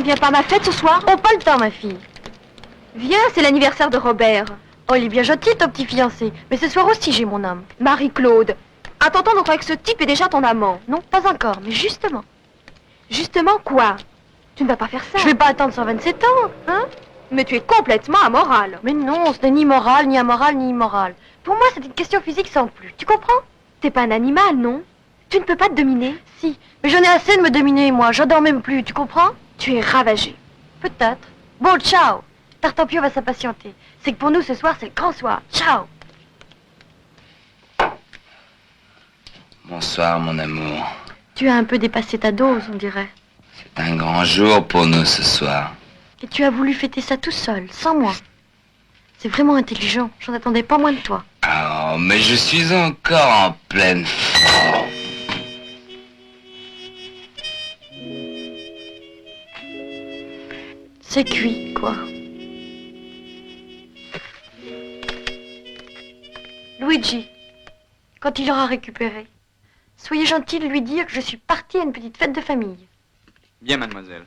viens pas à ma fête ce soir? Oh, pas le temps, ma fille. Viens, c'est l'anniversaire de Robert. Oh, il est bien gentil, ton petit fiancé. Mais ce soir aussi, j'ai mon homme. Marie-Claude, à t'entendre, on croit que ce type est déjà ton amant. Non, pas encore, mais justement. Justement quoi? Tu ne vas pas faire ça. Je vais pas attendre 127 ans, hein? Mais tu es complètement amoral. Mais non, ce n'est ni moral, ni amoral, ni immoral. Pour moi, c'est une question physique sans plus. Tu comprends? T'es pas un animal, non? Tu ne peux pas te dominer. Si, mais j'en ai assez de me dominer, moi. J'adore même plus, tu comprends? Tu es ravagé. Peut-être. Bon, ciao. Tartampio va s'impatienter. C'est que pour nous, ce soir, c'est le grand soir. Ciao. Bonsoir, mon amour. Tu as un peu dépassé ta dose, on dirait. C'est un grand jour pour nous ce soir. Et tu as voulu fêter ça tout seul, sans moi. C'est vraiment intelligent. J'en attendais pas moins de toi. Oh, mais je suis encore en pleine forme. C'est cuit, quoi. Luigi, quand il aura récupéré, soyez gentil de lui dire que je suis partie à une petite fête de famille. Bien, mademoiselle.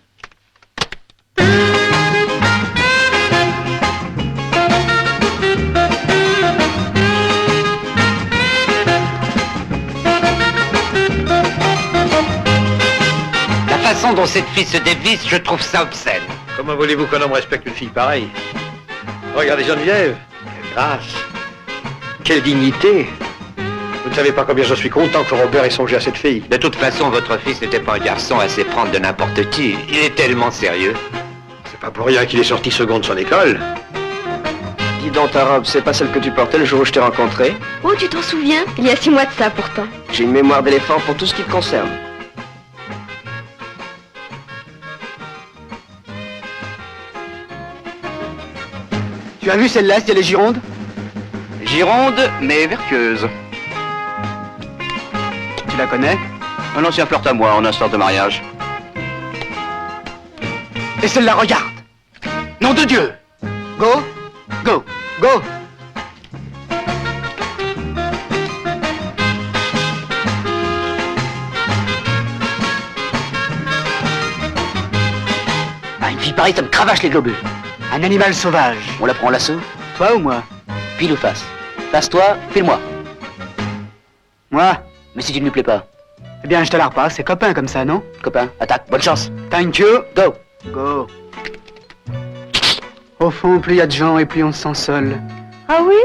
La façon dont cette fille se dévisse, je trouve ça obscène. Comment voulez-vous qu'un homme respecte une fille pareille? Regardez Geneviève. Quelle grâce. Quelle dignité. Vous ne savez pas combien je suis content que Robert ait songé à cette fille. De toute façon, votre fils n'était pas un garçon à se prendre de n'importe qui. Il est tellement sérieux. C'est pas pour rien qu'il est sorti second de son école. Dis donc, ta robe, c'est pas celle que tu portais le jour où je t'ai rencontré? Oh, tu t'en souviens? Il y a 6 mois de ça, pourtant. J'ai une mémoire d'éléphant pour tout ce qui te concerne. Tu as vu celle-là, c'est les Girondes? Gironde, mais vertueuse. Tu la connais? Un ancien flirt à moi en instant de mariage. Et celle-là, regarde! Nom de Dieu! Go! Go! Go! Ah, une fille pareille, ça me cravache les globules. Un animal sauvage. On la prend en lasso? Toi ou moi? Pile ou face? Face-toi, file-moi. Moi? Mais si tu ne lui plais pas? Eh bien, je te la repasse, c'est copain comme ça, non? Copain, attaque, bonne chance. Thank you. Go! Go! Au fond, plus il y a de gens et plus on se sent seul. Ah oui?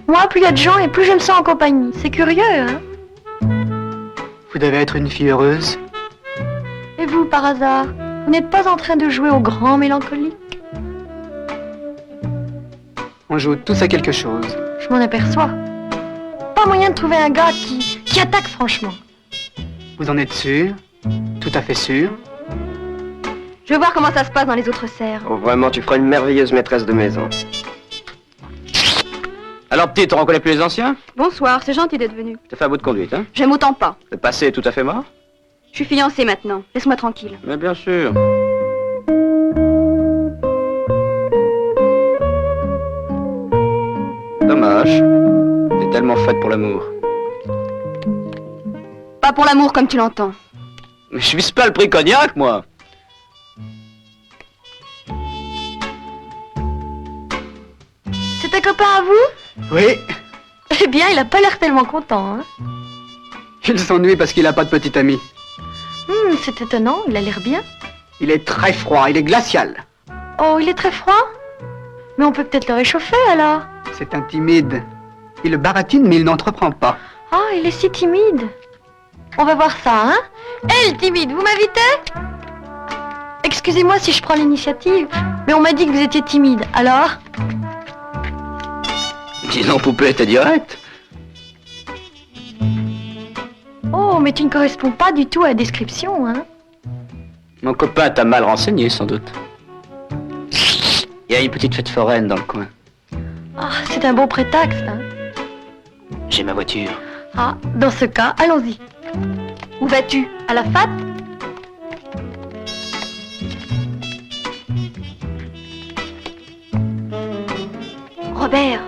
Moi, plus il y a de gens et plus je me sens en compagnie. C'est curieux, hein? Vous devez être une fille heureuse. Et vous, par hasard, vous n'êtes pas en train de jouer au grand mélancolique? On joue tous à quelque chose. Je m'en aperçois. Pas moyen de trouver un gars qui attaque franchement. Vous en êtes sûr? Tout à fait sûr? Je veux voir comment ça se passe dans les autres serres. Oh, vraiment, tu feras une merveilleuse maîtresse de maison. Alors, petite, on reconnaît plus les anciens? Bonsoir, c'est gentil d'être venu. T'as fait un bout de conduite, hein? J'aime autant pas. Le passé est tout à fait mort? Je suis fiancée maintenant. Laisse-moi tranquille. Mais bien sûr. Dommage. T'es tellement faite pour l'amour. Pas pour l'amour comme tu l'entends. Mais je vise pas le prix cognac, moi. C'est un copain à vous? Oui. Eh bien, il a pas l'air tellement content, hein? Il s'ennuie parce qu'il a pas de petit ami. C'est étonnant, il a l'air bien. Il est très froid, il est glacial. Oh, il est très froid? Mais on peut peut-être le réchauffer, alors. C'est un timide. Il baratine, mais il n'entreprend pas. Ah, il est si timide. On va voir ça, hein? Hé, le timide, vous m'invitez? Excusez-moi si je prends l'initiative, mais on m'a dit que vous étiez timide, alors? Disons, poupée, t'es direct. Oh, mais tu ne corresponds pas du tout à la description, hein? Mon copain t'a mal renseigné, sans doute. Il y a une petite fête foraine dans le coin. Ah, c'est un bon prétexte, hein? J'ai ma voiture. Ah, dans ce cas, allons-y. Où vas-tu? À la FAT? Robert,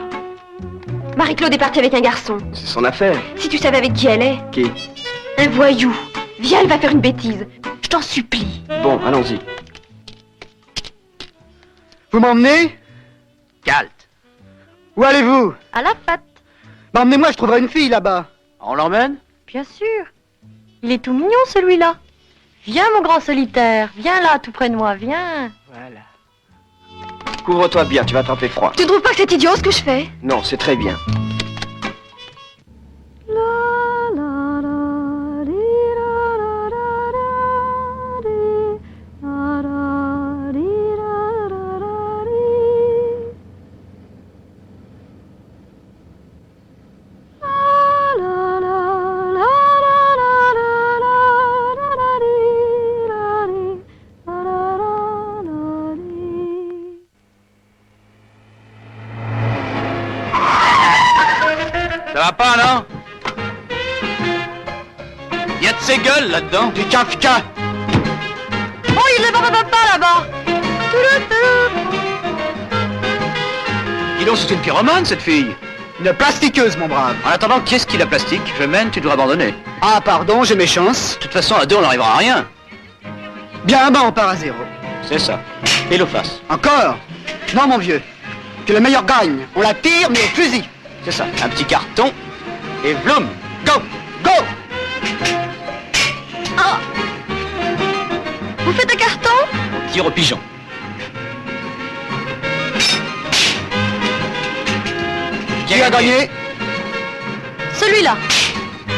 Marie-Claude est partie avec un garçon. C'est son affaire. Si tu savais avec qui elle est. Qui? Un voyou. Viens, elle va faire une bêtise. Je t'en supplie. Bon, allons-y. Vous m'emmenez? Calte. Où allez-vous? À la patte. Bah, emmenez-moi, je trouverai une fille là-bas. On l'emmène? Bien sûr. Il est tout mignon, celui-là. Viens, mon grand solitaire. Viens là, tout près de moi. Viens. Voilà. Couvre-toi bien, tu vas attraper froid. Tu trouves pas que c'est idiot ce que je fais? Non, c'est très bien. Ça va pas, non? Y a de ces gueules là-dedans. Du Kafka. Oh, il est papa là-bas. Dis donc, c'est une pyromane, cette fille. Une plastiqueuse, mon brave. En attendant, qui est-ce qui la plastique? Je mène, tu dois abandonner. Ah, pardon, j'ai mes chances. De toute façon, à deux, on n'arrivera à rien. Bien, bah, on part à 0. C'est ça. Et l'eau face. Encore? Non, mon vieux. Que le meilleur gagne. On la tire, mais au fusil. C'est ça. Un petit carton. Et vloum. Go! Go! Vous faites un carton? On tire au pigeon. Qui a gagné? Celui-là.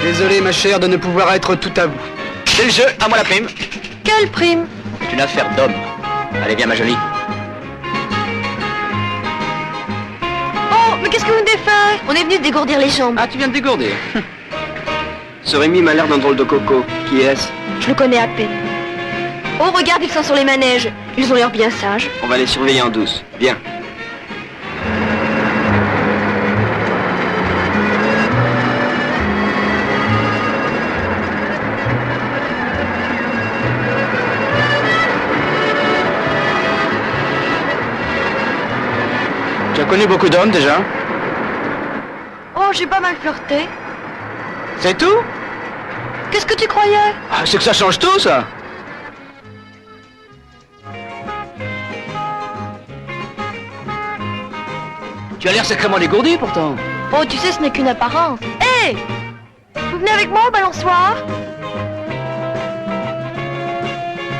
Désolé, ma chère, de ne pouvoir être tout à vous. C'est le jeu, à moi la prime. Quelle prime? C'est une affaire d'homme. Allez, viens, ma jolie. Oh, mais qu'est-ce que vous venez de faire? On est venu te dégourdir les jambes. Ah, tu viens de dégourdir. Ce Rémi m'a l'air d'un drôle de coco. Qui est-ce? Je le connais à peine. Oh, regarde, ils sont sur les manèges. Ils ont l'air bien sages. On va les surveiller en douce. Viens. Tu as connu beaucoup d'hommes déjà? Oh, j'ai pas mal flirté. C'est tout? Qu'est-ce que tu croyais? Ah, c'est que ça change tout, ça. Tu as l'air sacrément dégourdi, pourtant. Oh, tu sais, ce n'est qu'une apparence. Hé! Vous venez avec moi au balançoire?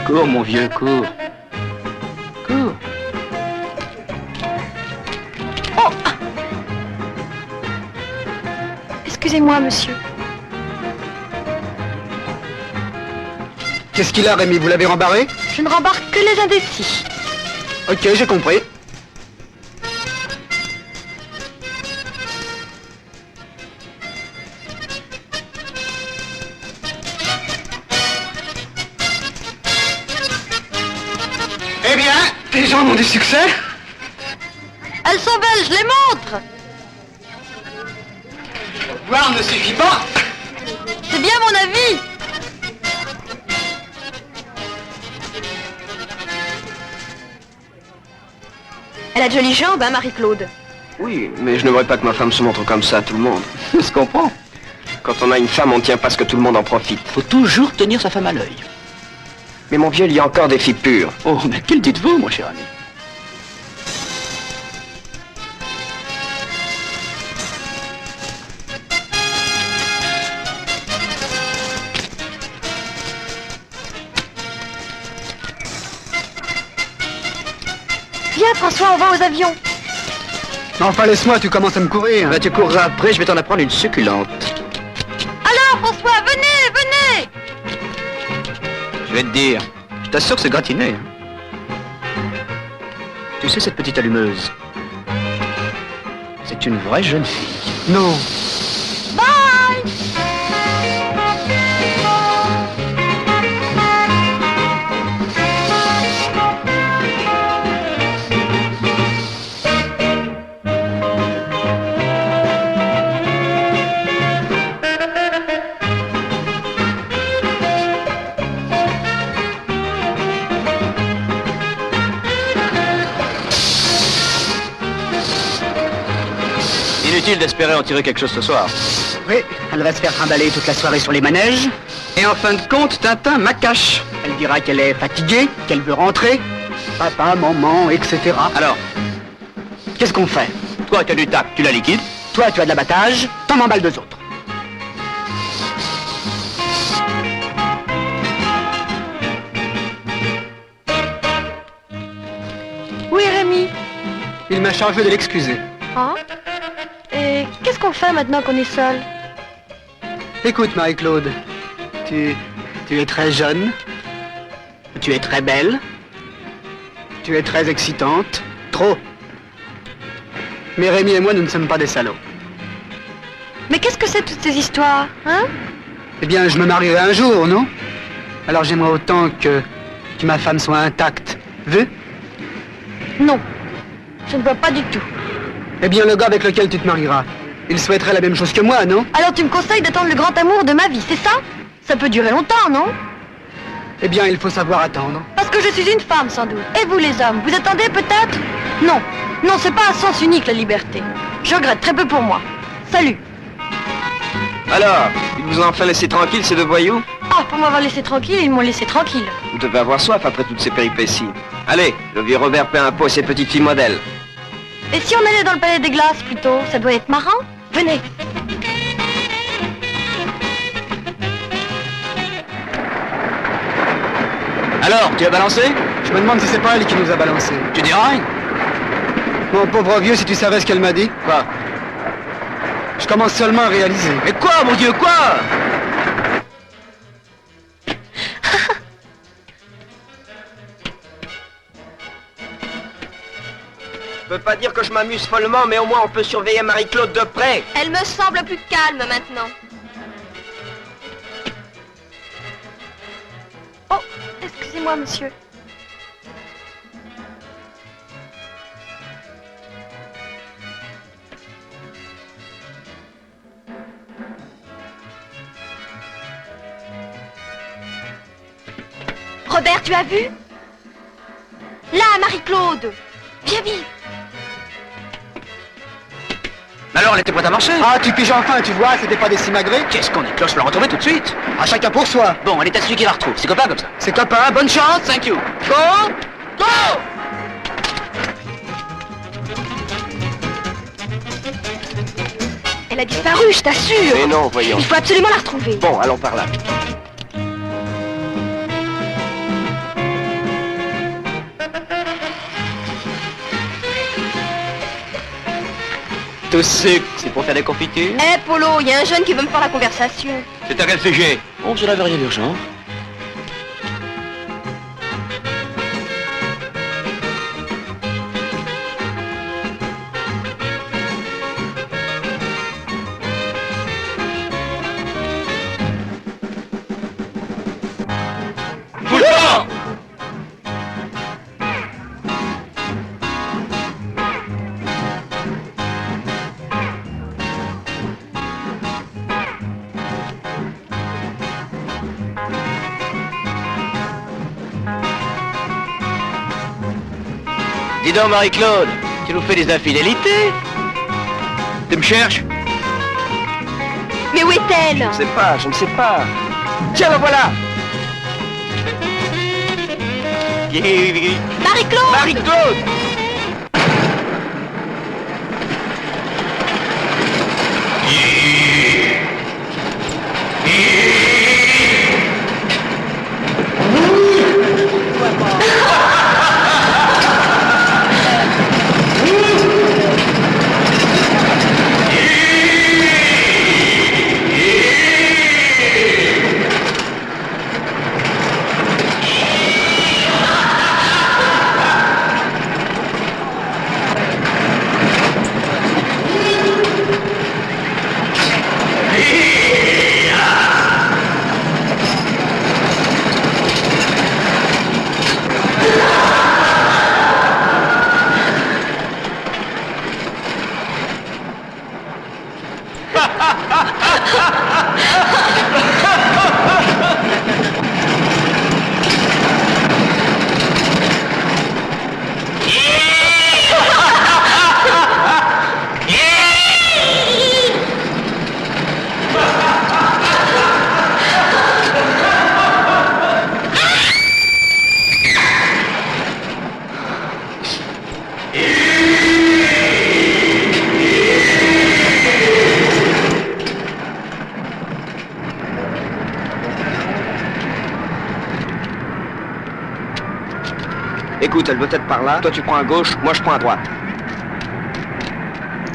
Cours, mon vieux, cours. Cours. Oh! Ah. Excusez-moi, monsieur. Qu'est-ce qu'il a, Rémi? Vous l'avez rembarré? Je ne rembarque que les indécis. Ok, j'ai compris. Eh bien, les gens ont du succès? Elles sont belles, je les montre! Voir ne suffit pas. C'est bien mon avis! Elle a de jolies jambes, hein, Marie-Claude? Oui, mais je n'aimerais pas que ma femme se montre comme ça à tout le monde. Je comprends. Quand on a une femme, on ne tient pas ce que tout le monde en profite. Faut toujours tenir sa femme à l'œil. Mais mon vieux, il y a encore des filles pures. Oh, mais que le dites-vous, mon cher ami? Viens, François, on va aux avions. Enfin, laisse-moi, tu commences à me courir. Bah, tu courras après, je vais t'en apprendre une succulente. Alors, François, venez, venez! Je vais te dire, je t'assure que c'est gratiné. Hein. Tu sais, cette petite allumeuse, c'est une vraie jeune fille. Non. Bye! Inutile d'espérer en tirer quelque chose ce soir. Oui, elle va se faire trimballer toute la soirée sur les manèges. Et en fin de compte, Tintin m'accache. Elle Elle dira qu'elle est fatiguée, qu'elle veut rentrer. Papa, maman, etc. Alors, qu'est-ce qu'on fait? Toi, tu as du tact, tu la liquides. Toi, tu as de l'abattage, t'en m'emballes deux autres. Oui, Rémi. Il m'a chargé de l'excuser. Hein? Et qu'est-ce qu'on fait maintenant qu'on est seul? Écoute, Marie-Claude, tu es très jeune, tu es très belle, tu es très excitante, trop. Mais Rémi et moi, nous ne sommes pas des salauds. Mais qu'est-ce que c'est toutes ces histoires, hein? Eh bien, je me marierai un jour, non? Alors j'aimerais autant que ma femme soit intacte. Vu? Non, je ne vois pas du tout. Eh bien, le gars avec lequel tu te marieras, il souhaiterait la même chose que moi, non? Alors tu me conseilles d'attendre le grand amour de ma vie, c'est ça? Ça peut durer longtemps, non? Eh bien, il faut savoir attendre. Parce que je suis une femme, sans doute. Et vous, les hommes, vous attendez peut-être? Non, non, c'est pas un sens unique, la liberté. Je regrette très peu pour moi. Salut. Alors, ils vous ont enfin laissé tranquille, ces deux voyous? Ah, pour m'avoir laissé tranquille, ils m'ont laissé tranquille. Vous devez avoir soif après toutes ces péripéties. Allez, le vieux Robert paie un pot à ses petites filles modèles. Et si on allait dans le palais des glaces, plutôt? Ça doit être marrant. Venez. Alors, tu as balancé? Je me demande si c'est pas elle qui nous a balancé. Tu dis rien? Mon pauvre vieux, si tu savais ce qu'elle m'a dit. Quoi? Je commence seulement à réaliser. Mais quoi, mon Dieu, quoi? Je peux pas dire que je m'amuse follement, mais au moins on peut surveiller Marie-Claude de près. Elle me semble plus calme maintenant. Oh, excusez-moi, monsieur. Robert, tu as vu? Là, Marie-Claude. Viens vite. Alors, elle était prête à marcher? Ah, tu piges enfin, tu vois, c'était pas des simagrées. Qu'est-ce qu'on est cloche, le retrouver tout de suite? À chacun pour soi. Bon, elle est à celui qui la retrouve. C'est copain comme ça. C'est copain, bonne chance. Thank you. Go! Go! Elle a disparu, je t'assure. Mais non, voyons. Il faut absolument la retrouver. Bon, allons par là. Tout sucre, c'est pour faire des confitures? Eh, Polo, il y a un jeune qui veut me faire la conversation. C'est à quel sujet? Oh, je n'avais rien d'urgent. Dis donc, Marie-Claude, tu nous fais des infidélités? Tu me cherches? Mais où est-elle? Je ne sais pas, je ne sais pas. Tiens, la voilà. Marie-Claude! Marie-Claude! elle doit être par là. Toi, tu prends à gauche, moi, je prends à droite.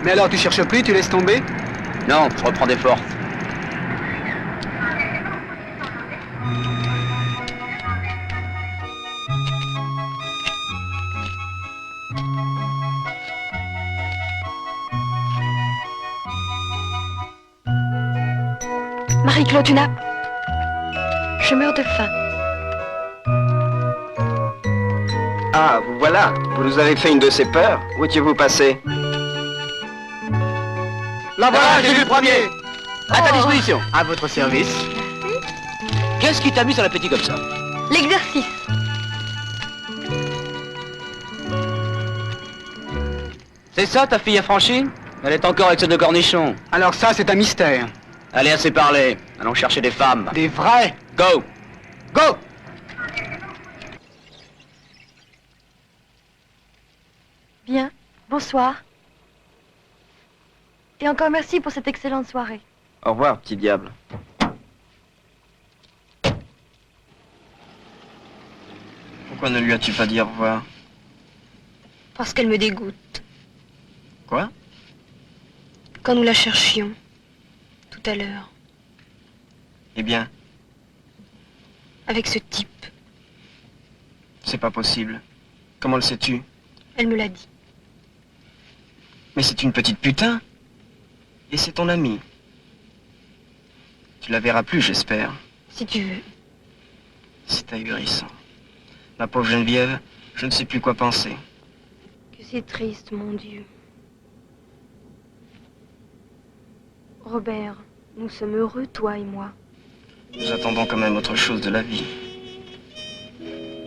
Mais alors, tu cherches plus, tu laisses tomber? Non, je reprends des forces. Marie-Claude, tu n'as... Je meurs de faim. Ah, vous voilà. Vous nous avez fait une de ces peurs. Où étiez-vous passé? Là voilà, j'ai vu le premier. À ta disposition. À votre service. Qu'est-ce qui t'amuse à l'appétit comme ça? L'exercice. C'est ça, ta fille affranchie? Elle est encore avec ces deux cornichons. Alors ça, c'est un mystère. Allez, assez parlé. Allons chercher des femmes. Des vrais. Go! Go! Bien. Bonsoir. Et encore merci pour cette excellente soirée. Au revoir, petit diable. Pourquoi ne lui as-tu pas dit au revoir? Parce qu'elle me dégoûte. Quoi? Quand nous la cherchions, tout à l'heure, Eh bien, avec ce type, c'est pas possible. Comment le sais-tu? elle me l'a dit. Mais c'est une petite putain. Et c'est ton ami. Tu la verras plus, j'espère. Si tu veux. C'est ahurissant. Ma pauvre Geneviève, je ne sais plus quoi penser. Que c'est triste, mon Dieu. Robert, nous sommes heureux, toi et moi. Nous attendons quand même autre chose de la vie.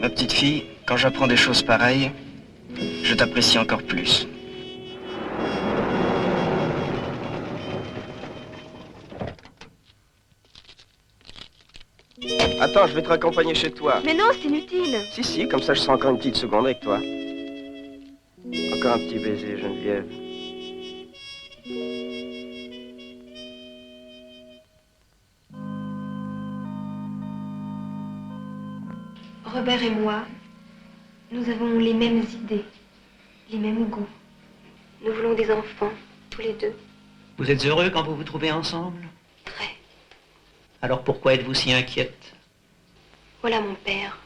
Ma petite fille, quand j'apprends des choses pareilles, je t'apprécie encore plus. Attends, je vais te raccompagner chez toi. Mais non, c'est inutile. Si, comme ça je serai encore une petite seconde avec toi. Encore un petit baiser, Geneviève. Robert et moi, nous avons les mêmes idées, les mêmes goûts. Nous voulons des enfants, tous les deux. Vous êtes heureux quand vous vous trouvez ensemble? Très. Alors pourquoi êtes-vous si inquiète? Voilà mon père.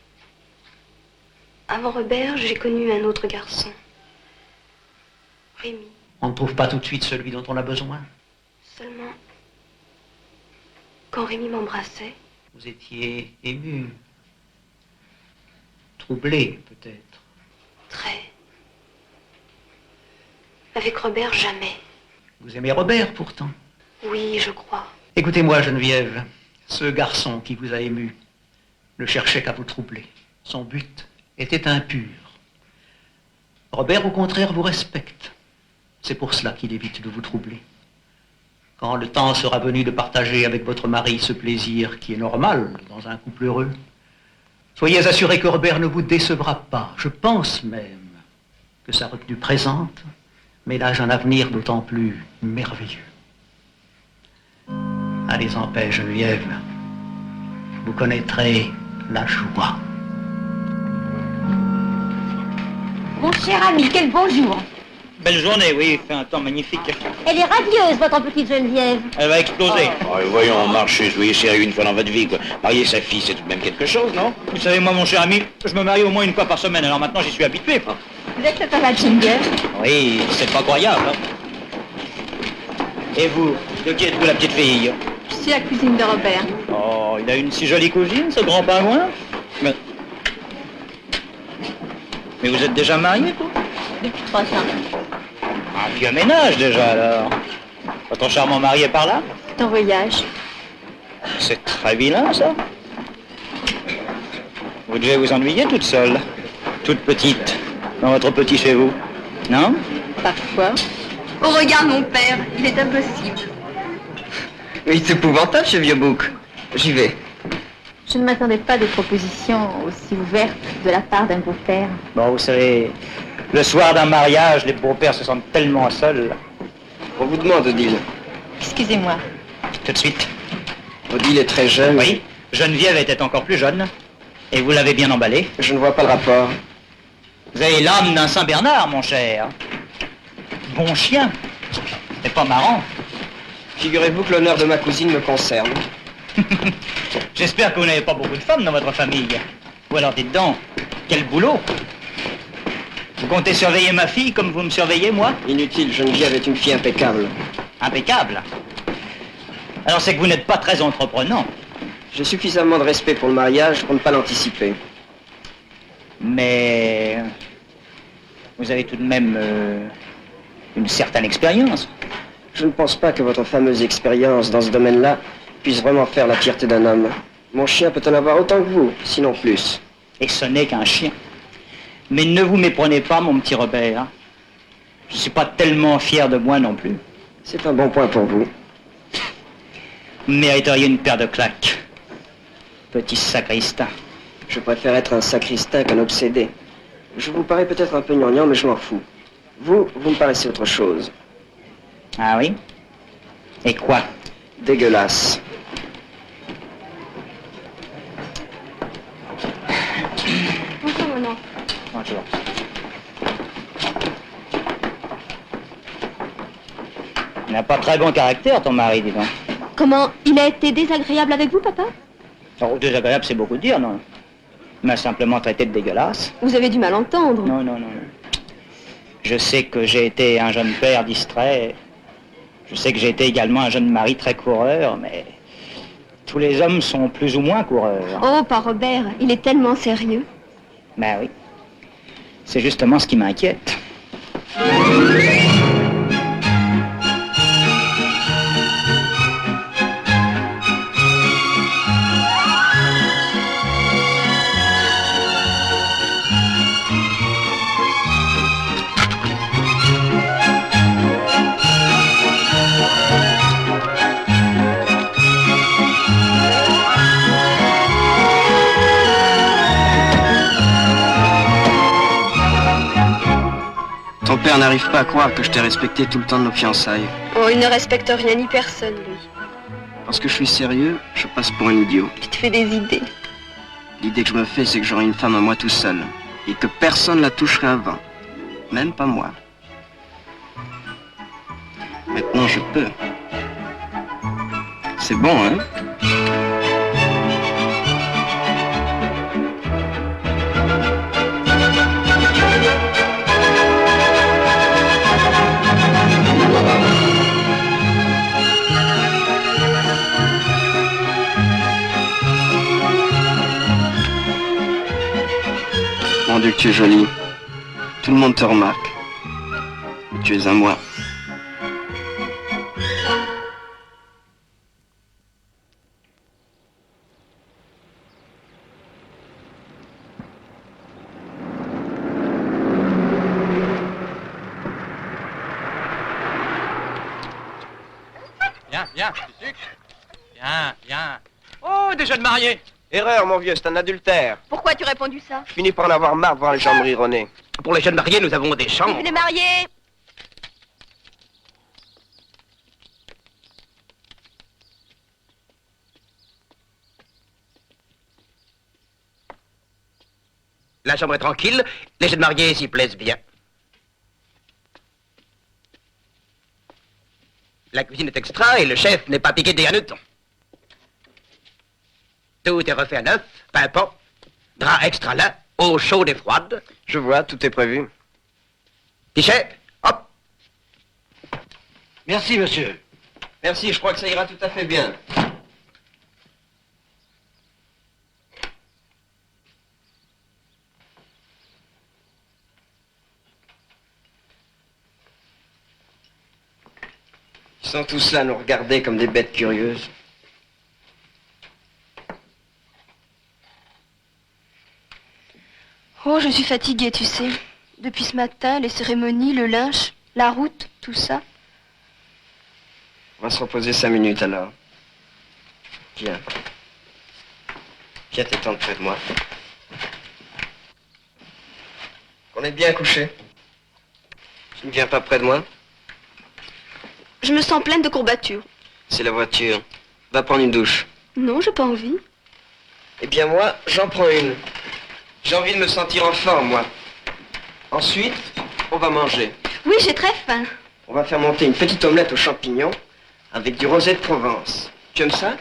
Avant Robert, j'ai connu un autre garçon. Rémi. On ne trouve pas tout de suite celui dont on a besoin. Seulement, quand Rémi m'embrassait, Vous étiez ému, troublé peut-être. très. Avec Robert, jamais. Vous aimez Robert pourtant. Oui, je crois. Écoutez-moi Geneviève, ce garçon qui vous a ému ne cherchait qu'à vous troubler. Son but était impur. Robert au contraire vous respecte. C'est pour cela qu'il évite de vous troubler. Quand le temps sera venu de partager avec votre mari ce plaisir qui est normal dans un couple heureux, soyez assurés que Robert ne vous décevra pas. Je pense même que sa retenue présente ménage un avenir d'autant plus merveilleux. Allez en paix, Geneviève. Vous connaîtrez la joie. Mon cher ami, quel beau jour. Belle journée, oui, il fait un temps magnifique. Elle est radieuse, votre petite Geneviève. Elle va exploser. Voyons, marchez, soyez sérieux une fois dans votre vie, quoi. Marier sa fille, c'est tout de même quelque chose, non? Vous savez, moi, mon cher ami, je me marie au moins une fois par semaine, alors maintenant j'y suis habitué. Vous êtes le papa de Geneviève? Oui, c'est pas croyable. Hein. Et vous, de qui êtes-vous la petite fille? Je suis la cousine de Robert. Oh, il a une si jolie cousine, ce grand pingouin. Mais vous êtes déjà marié, vous? Depuis 3 ans. Un vieux ménage déjà, alors. Votre charmant mari est par là? C'est en voyage. C'est très vilain, ça. Vous devez vous ennuyer toute seule, toute petite, dans votre petit chez vous, non? Parfois. Oh, regarde mon père, il est impossible. Oui, c'est épouvantable, ce vieux bouc. J'y vais. Je ne m'attendais pas de propositions aussi ouvertes de la part d'un beau-père. Bon, vous savez, le soir d'un mariage, les beaux-pères se sentent tellement seuls. On vous demande, Odile. Excusez-moi. Tout de suite. Odile est très jeune. Oui, Geneviève était encore plus jeune. Et vous l'avez bien emballée. Je ne vois pas le rapport. Vous avez l'âme d'un Saint-Bernard, mon cher. Bon chien. C'est pas marrant. Figurez-vous que l'honneur de ma cousine me concerne. J'espère que vous n'avez pas beaucoup de femmes dans votre famille. Ou alors dites donc, quel boulot. Vous comptez surveiller ma fille comme vous me surveillez, moi? Inutile, Geneviève est une fille impeccable. Impeccable. Alors c'est que vous n'êtes pas très entreprenant. J'ai suffisamment de respect pour le mariage pour ne pas l'anticiper. Mais vous avez tout de même une certaine expérience. Je ne pense pas que votre fameuse expérience dans ce domaine-là puisse vraiment faire la fierté d'un homme. Mon chien peut en avoir autant que vous, sinon plus. Et ce n'est qu'un chien. Mais ne vous méprenez pas, mon petit Robert. Je ne suis pas tellement fier de moi non plus. C'est un bon point pour vous. Vous mériteriez une paire de claques. Petit sacristain. Je préfère être un sacristain qu'un obsédé. Je vous parais peut-être un peu gnangnan, mais je m'en fous. Vous me paraissez autre chose. Ah oui? Et quoi? Dégueulasse. Bonjour, maman. Bonjour. Il n'a pas très bon caractère, ton mari, dis donc. Comment? Il a été désagréable avec vous, papa? Oh, désagréable, c'est beaucoup dire, non? Il m'a simplement traité de dégueulasse. Vous avez du mal entendre. Non, non, non, non. Je sais que j'ai été un jeune père distrait. Je sais que j'ai été également un jeune mari très coureur, mais tous les hommes sont plus ou moins coureurs. Oh, pas Robert, il est tellement sérieux. Ben oui. C'est justement ce qui m'inquiète. Ton père n'arrive pas à croire que je t'ai respecté tout le temps de nos fiançailles. Oh, il ne respecte rien ni personne, lui. Parce que je suis sérieux, je passe pour un idiot. Tu te fais des idées. L'idée que je me fais, c'est que j'aurai une femme à moi tout seul. Et que personne la toucherait avant. Même pas moi. Maintenant, je peux. C'est bon, hein? Mon Dieu, que tu es jolie. Tout le monde te remarque. Mais tu es à moi. Viens, viens, du sucre. Viens, viens. Oh, des jeunes mariés. Erreur, mon vieux, c'est un adultère. Pourquoi as-tu répondu ça? Je finis par en avoir marre de voir les gens me rironner. Pour les jeunes mariés, nous avons des chambres. Vive les mariés! La chambre est tranquille, les jeunes mariés s'y plaisent bien. La cuisine est extra et le chef n'est pas piqué des hannetons. Tout est refait à neuf, pimpant, drap extra lin, eau chaude et froide. Je vois, tout est prévu. Pichet, hop. Merci, monsieur. Merci, je crois que ça ira tout à fait bien. Ils sont tous là à nous regarder comme des bêtes curieuses. Oh, je suis fatiguée, tu sais. Depuis ce matin, les cérémonies, le linge, la route, tout ça. On va se reposer 5 minutes alors. Viens. Viens t'étendre près de moi. On est bien couché. Tu ne viens pas près de moi? Je me sens pleine de courbatures. C'est la voiture. Va prendre une douche. Non, j'ai pas envie. Eh bien moi, j'en prends une. J'ai envie de me sentir en forme, moi. Ensuite, on va manger. Oui, j'ai très faim. On va faire monter une petite omelette aux champignons avec du rosé de Provence. Tu aimes ça?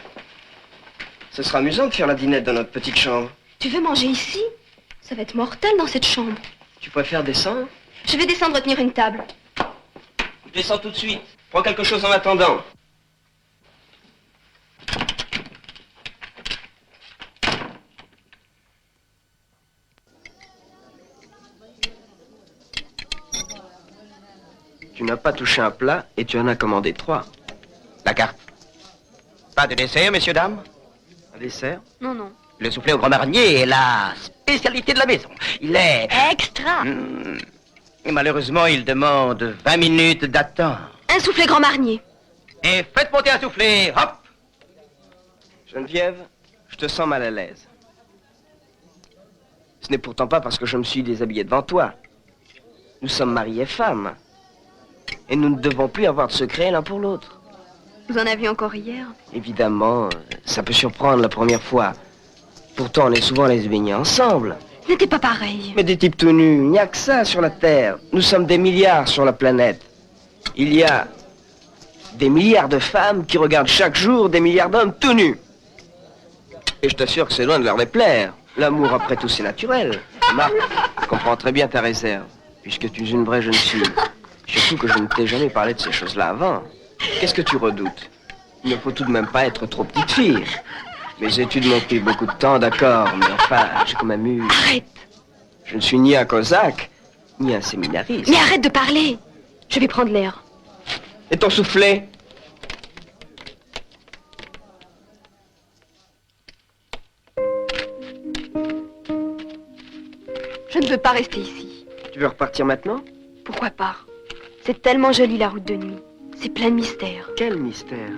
Ce sera amusant de faire la dînette dans notre petite chambre. Tu veux manger ici? Ça va être mortel dans cette chambre. Tu préfères descendre? Je vais descendre tenir une table. Je descends tout de suite. Prends quelque chose en attendant. Tu n'as pas touché un plat et tu en as commandé 3. La carte. Pas de dessert, messieurs, dames? Un dessert? Non, non. Le soufflé au grand marnier est la spécialité de la maison. Il est... Extra. Et malheureusement, il demande 20 minutes d'attente. Un soufflé grand marnier. Et faites monter un soufflé, hop! Geneviève, je te sens mal à l'aise. Ce n'est pourtant pas parce que je me suis déshabillé devant toi. Nous sommes mari et femme. Et nous ne devons plus avoir de secret l'un pour l'autre. Vous en avez encore hier. Évidemment, ça peut surprendre la première fois. Pourtant, on est souvent allés se baigner ensemble. Ce n'était pas pareil. Mais des types tout nus, il n'y a que ça sur la Terre. Nous sommes des milliards sur la planète. Il y a des milliards de femmes qui regardent chaque jour des milliards d'hommes tout nus. Et je t'assure que c'est loin de leur déplaire. L'amour, après tout, c'est naturel. Marc, je comprends très bien ta réserve, puisque tu es une vraie jeune fille. Surtout que je ne t'ai jamais parlé de ces choses-là avant. Qu'est-ce que tu redoutes? Il ne faut tout de même pas être trop petite fille. Mes études m'ont pris beaucoup de temps, d'accord, mais enfin, j'ai quand même eu... Arrête. Je ne suis ni un cosaque, ni un séminariste. Mais arrête de parler. Je vais prendre l'air. Et ton soufflet? Je ne veux pas rester ici. Tu veux repartir maintenant? Pourquoi pas? C'est tellement joli la route de nuit. C'est plein de mystères. Quel mystère?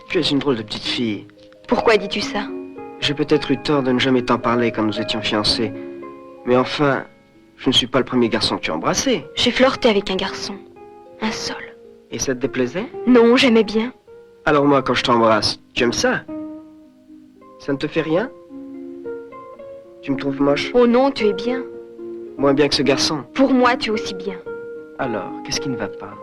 Tu es une drôle de petite fille. Pourquoi dis-tu ça? J'ai peut-être eu tort de ne jamais t'en parler quand nous étions fiancés. Mais enfin, je ne suis pas le premier garçon que tu as embrassé. J'ai flirté avec un garçon. Un seul. Et ça te déplaisait? Non, j'aimais bien. Alors moi, quand je t'embrasse, tu aimes ça? Ça ne te fait rien? Tu me trouves moche? Oh non, tu es bien. Moins bien que ce garçon. Pour moi, tu es aussi bien. Alors, qu'est-ce qui ne va pas?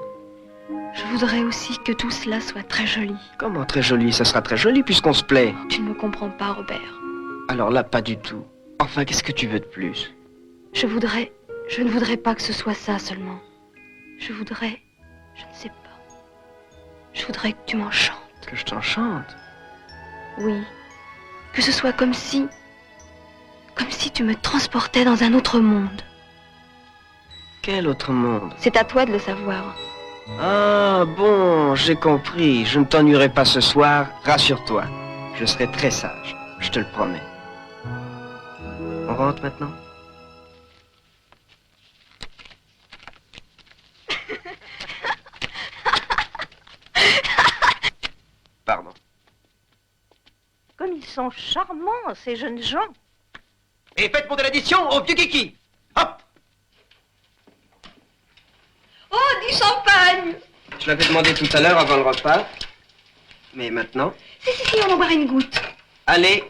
Je voudrais aussi que tout cela soit très joli. Comment très joli? Ça sera très joli puisqu'on se plaît. Tu ne me comprends pas, Robert. Alors là, pas du tout. Enfin, qu'est-ce que tu veux de plus? Je ne voudrais pas que ce soit ça seulement. Je ne sais pas. Je voudrais que tu m'enchantes. Que je t'enchante? Oui. Que ce soit comme si tu me transportais dans un autre monde. Quel autre monde? C'est à toi de le savoir. Ah, bon, j'ai compris. Je ne t'ennuierai pas ce soir, rassure-toi. Je serai très sage, je te le promets. On rentre maintenant? Pardon. Comme ils sont charmants, ces jeunes gens. Et faites monter l'addition au vieux kiki. Hop! Oh, du champagne! Je l'avais demandé tout à l'heure avant le repas. Mais maintenant? Si, on en boira une goutte. Allez,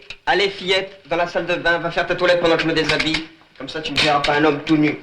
fillette, dans la salle de bain, va faire ta toilette pendant que je me déshabille. Comme ça, tu ne verras pas un homme tout nu.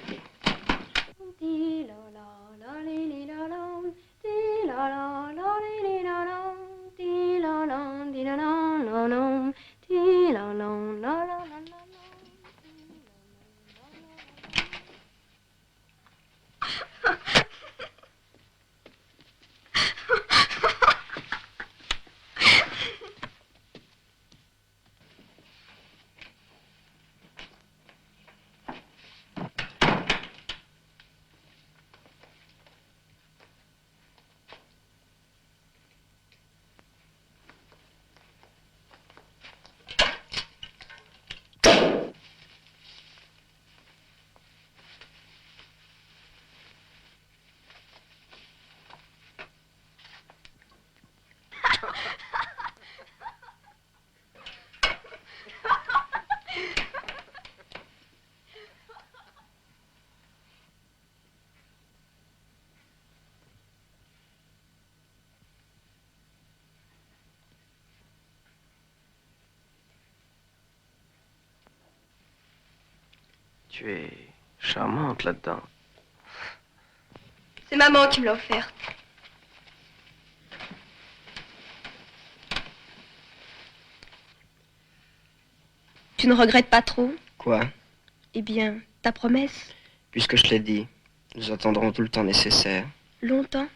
Tu es Charmante là-dedans. C'est maman qui me l'a offerte. Tu ne regrettes pas trop? Quoi? Eh bien, ta promesse. Puisque je l'ai dit, nous attendrons tout le temps nécessaire. Longtemps?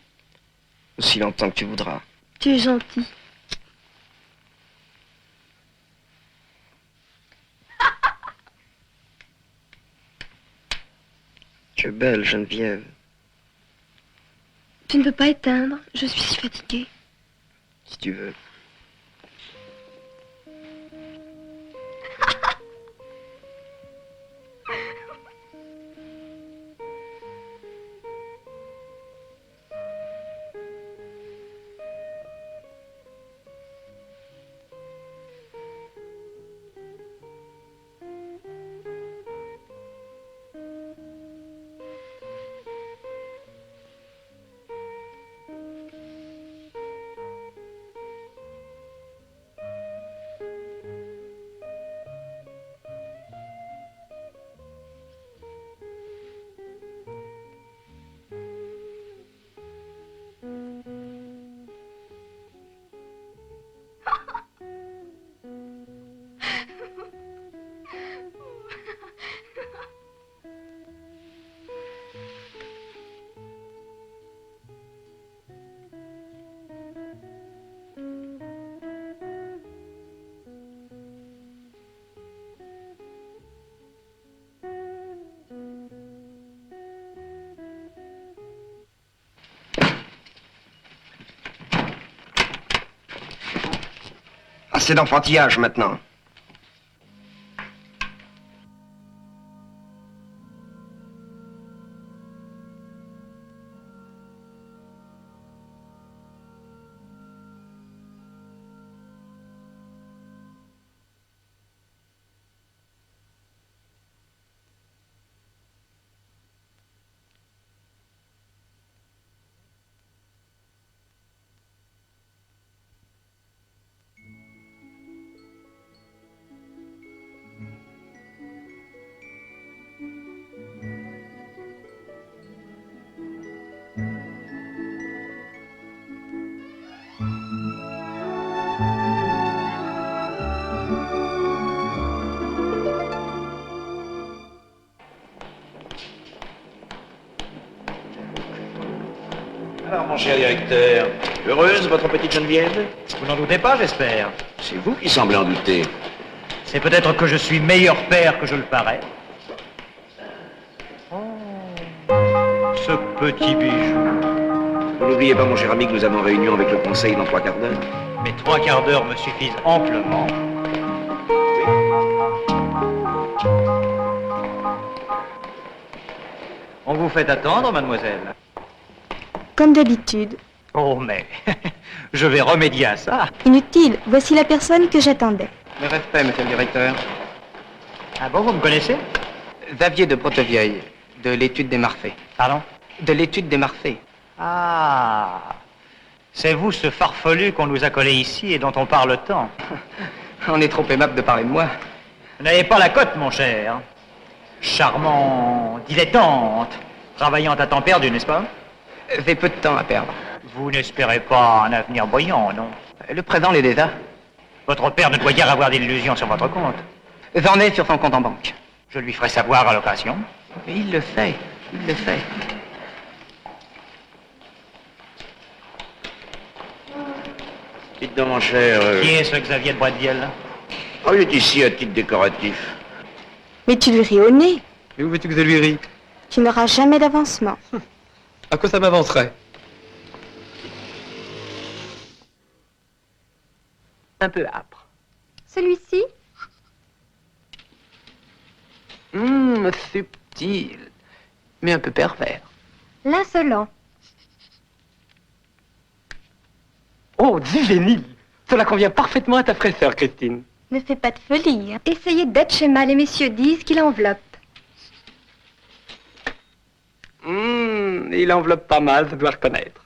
Aussi longtemps que tu voudras. Tu es gentil. Tu es belle, Geneviève. Tu ne peux pas éteindre, je suis si fatiguée. Si tu veux. Assez d'enfantillage maintenant. Alors, mon cher directeur, heureuse votre petite Geneviève? Vous n'en doutez pas, j'espère. C'est vous qui semblez en douter. C'est peut-être que je suis meilleur père que je le parais. Oh, ce petit bijou. Vous n'oubliez pas, mon cher ami, que nous avons réunion avec le conseil dans 3 quarts d'heure. Mes 3 quarts d'heure me suffisent amplement. On vous fait attendre, mademoiselle? Comme d'habitude. Oh, mais je vais remédier à ça. Inutile, voici la personne que j'attendais. Mes respects, monsieur le directeur. Ah bon, vous me connaissez? Xavier de Brettevieille, de l'étude des Marfaits. Pardon? De l'étude des Marfaits. Ah, c'est vous ce farfelu qu'on nous a collé ici et dont on parle tant. On est trop aimable de parler de moi. Vous n'avez pas la cote, mon cher. Charmant, dilettante, travaillant à temps perdu, n'est-ce pas? J'ai peu de temps à perdre. Vous n'espérez pas un avenir brillant, non? Le présent l'est déjà. Votre père ne doit guère avoir d'illusions sur votre compte. J'en ai sur son compte en banque. Je lui ferai savoir à l'occasion. Il le fait, il le fait. Dites donc, mon cher... Qui est ce Xavier de Brettevieille? Oh, il est ici à titre décoratif. Mais tu lui ris au nez. Mais où veux-tu que je lui rie? Tu n'auras jamais d'avancement. À quoi ça m'avancerait? Un peu âpre. Celui-ci? Subtil, mais un peu pervers. L'insolent. Oh, du génie! Cela convient parfaitement à ta fraîcheur, Christine. Ne fais pas de folie. Hein. Essayez d'être schéma, les messieurs disent qu'il enveloppe. Il enveloppe pas mal, je dois reconnaître.